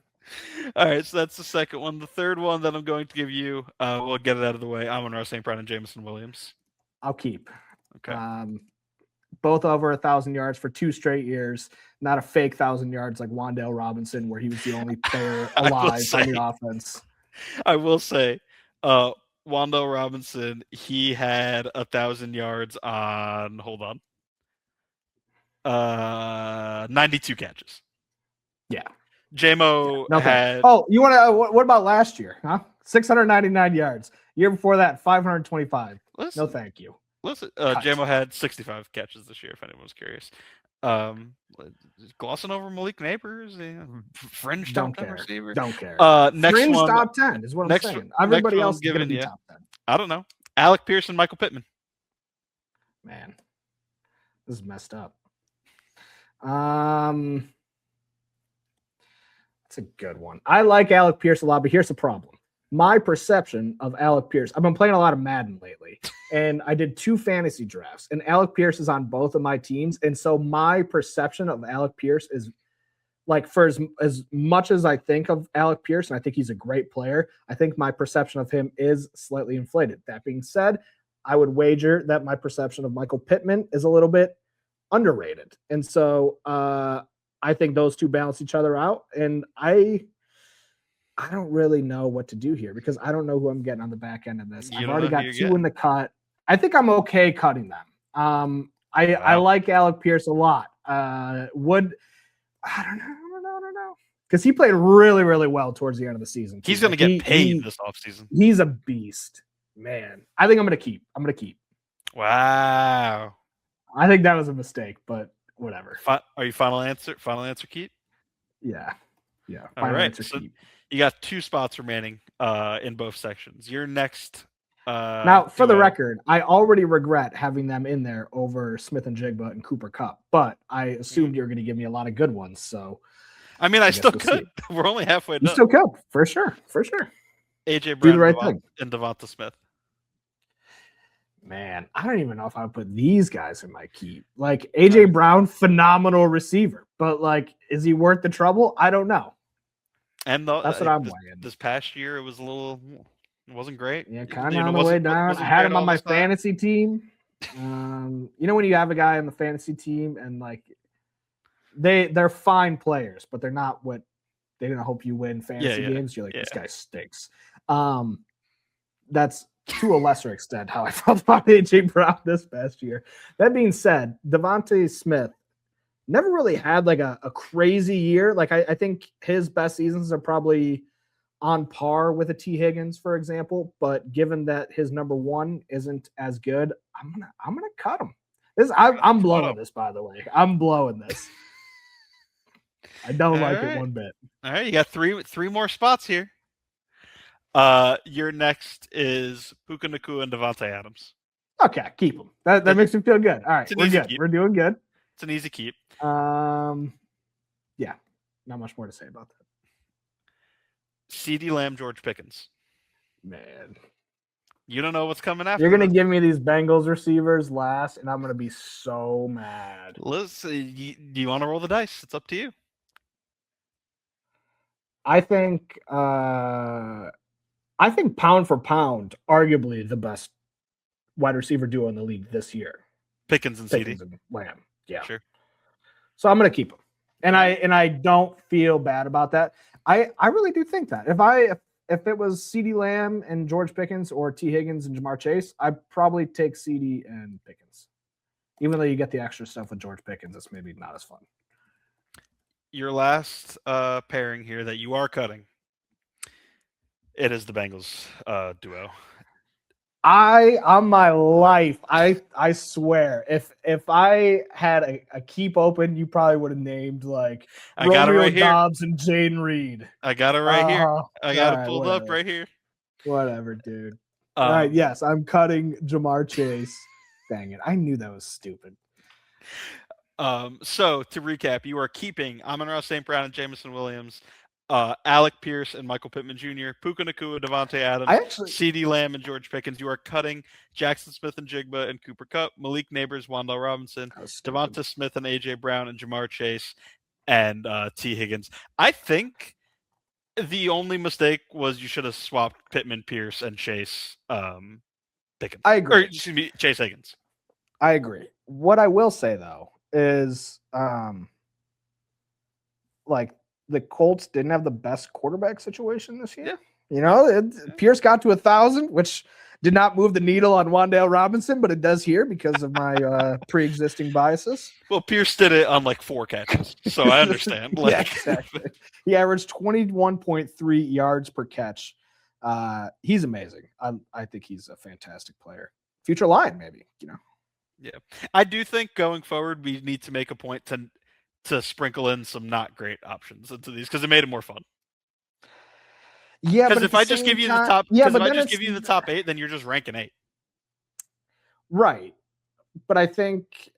All right, so that's the second one. The third one that I'm going to give you, we'll get it out of the way. Amon-Ra St. Brown and Jameson Williams. I'll keep. Okay. Both over 1,000 yards for 2 straight years. Not a fake 1,000 yards like Wan'Dale Robinson, where he was the only player alive on the offense. I will say, Wan'Dale Robinson, he had 1,000 yards on. Hold on. 92 catches. Yeah. JMO had. Oh, you want to? What about last year? Huh? 699 yards. Year before that, 525. Listen, No, thank you. Listen, Cut. Jamo had 65 catches this year, if anyone was curious. Glossing over Malik Neighbors, fringe top 10 receiver. Don't care. Next Fringe one, top 10 is what I'm saying. Everybody else is going to be top 10. I don't know. Alec Pierce and Michael Pittman. Man, this is messed up. That's a good one. I like Alec Pierce a lot, but here's the problem. My perception of Alec Pierce, I've been playing a lot of Madden lately, and I did 2 fantasy drafts, and Alec Pierce is on both of my teams. And so my perception of Alec Pierce is like, for as much as I think of Alec Pierce, and I think he's a great player, I think my perception of him is slightly inflated. That being said, I would wager that my perception of Michael Pittman is a little bit underrated. And so I think those two balance each other out. And I don't really know what to do here because I don't know who I'm getting on the back end of this. I've already got 2 in the cut. I think I'm okay cutting them. I like Alec Pierce a lot. I don't know. Because he played really, really well towards the end of the season. He's going to get paid this offseason. He's a beast, man. I think I'm going to keep. Wow. I think that was a mistake, but whatever. Are you final answer keep? Yeah. All right. So you got 2 spots remaining in both sections. You're next. Now, for the record, I already regret having them in there over Smith and Jigba and Cooper Kupp, but I assumed you were going to give me a lot of good ones. So, I mean, I still could. We're only halfway done. You still could, for sure. AJ Brown right and Devonta Smith. Man, I don't even know if I would put these guys in my keep. Like AJ Brown, phenomenal receiver, but like, is he worth the trouble? I don't know. And that's what I'm weighing. This past year, it wasn't great. Yeah, kind of on the way down. I had him on my fantasy team. You know when you have a guy on the fantasy team and like they're fine players, but they're not what they didn't hope you win fantasy games. You're like, this guy stinks. That's to a lesser extent how I felt about AJ Brown this past year. That being said, Devonta Smith never really had like a crazy year. Like I think his best seasons are probably on par with a T. Higgins, for example. But given that his number 1 isn't as good, I'm gonna cut him. I'm blowing this, by the way. I'm blowing this. I don't like it one bit. All right, you got three more spots here. Your next is Puka Nacua and Devontae Adams. Okay, keep them. That makes me feel good. All right, we're good. Keep. We're doing good. It's an easy keep. Yeah, not much more to say about that. CeeDee Lamb, George Pickens. Man, you don't know what's coming after. You're gonna give me these Bengals receivers last, and I'm gonna be so mad. Listen, do you want to roll the dice? It's up to you. I think pound for pound, arguably the best wide receiver duo in the league this year. Pickens and CeeDee. Lamb. Yeah. Sure. So I'm going to keep him. And I don't feel bad about that. I really do think that. If it was CeeDee Lamb and George Pickens or T. Higgins and Jamar Chase, I'd probably take CeeDee and Pickens. Even though you get the extra stuff with George Pickens, it's maybe not as fun. Your last pairing here that you are cutting. It is the Bengals duo. On my life, I swear, if I had a keep open, you probably would have named like Romeo Dobbs and Jane Reed. I got it right here. I got it pulled up right here. Whatever, dude. All right, yes, I'm cutting Jamar Chase. Dang it. I knew that was stupid. So to recap, you are keeping Amon-Ra St. Brown and Jameson Williams, Alec Pierce and Michael Pittman Jr., Puka Nacua, Devontae Adams, CeeDee Lamb and George Pickens. You are cutting Jackson Smith and Jigba and Cooper Kupp, Malik Neighbors, Wan'Dale Robinson, Devonta Smith and AJ Brown and Jamar Chase and T. Higgins. I think the only mistake was you should have swapped Pittman, Pierce, and Chase Pickens. I agree. Or, excuse me, Chase Higgins. I agree. What I will say though is like the Colts didn't have the best quarterback situation this year. You know, Pierce got to 1,000, which did not move the needle on Wan'Dale Robinson, but it does here because of my pre-existing biases. Well, Pierce did it on like 4 catches, so I understand. Yeah, exactly. He averaged 21.3 yards per catch He's amazing. I think he's a fantastic player. Future Lion, maybe, Yeah. I do think going forward, we need to make a point to sprinkle in some not great options into these because it made it more fun. Yeah, because if I just give you the top, if I just give you the top 8, then you're just ranking 8. Right. But I think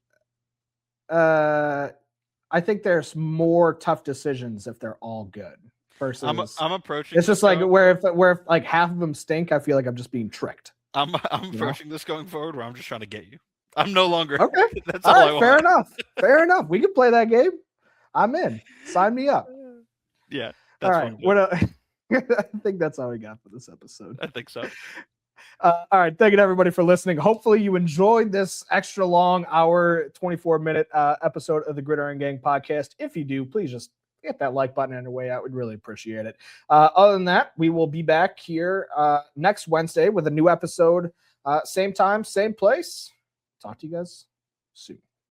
there's more tough decisions if they're all good. Versus, I'm approaching. It's just like where if like half of them stink, I feel like I'm just being tricked. I'm approaching this going forward where I'm just trying to get you. I'm no longer okay. That's all I want. Fair enough. Fair enough. We can play that game. I'm in. Sign me up. Yeah. All right. I think that's all we got for this episode. I think so. All right. Thank you to everybody for listening. Hopefully you enjoyed this extra long hour, 24-minute episode of the Gridiron Gang podcast. If you do, please just hit that like button on your way out. We'd really appreciate it. Other than that, we will be back here next Wednesday with a new episode. Same time, same place. Talk to you guys soon.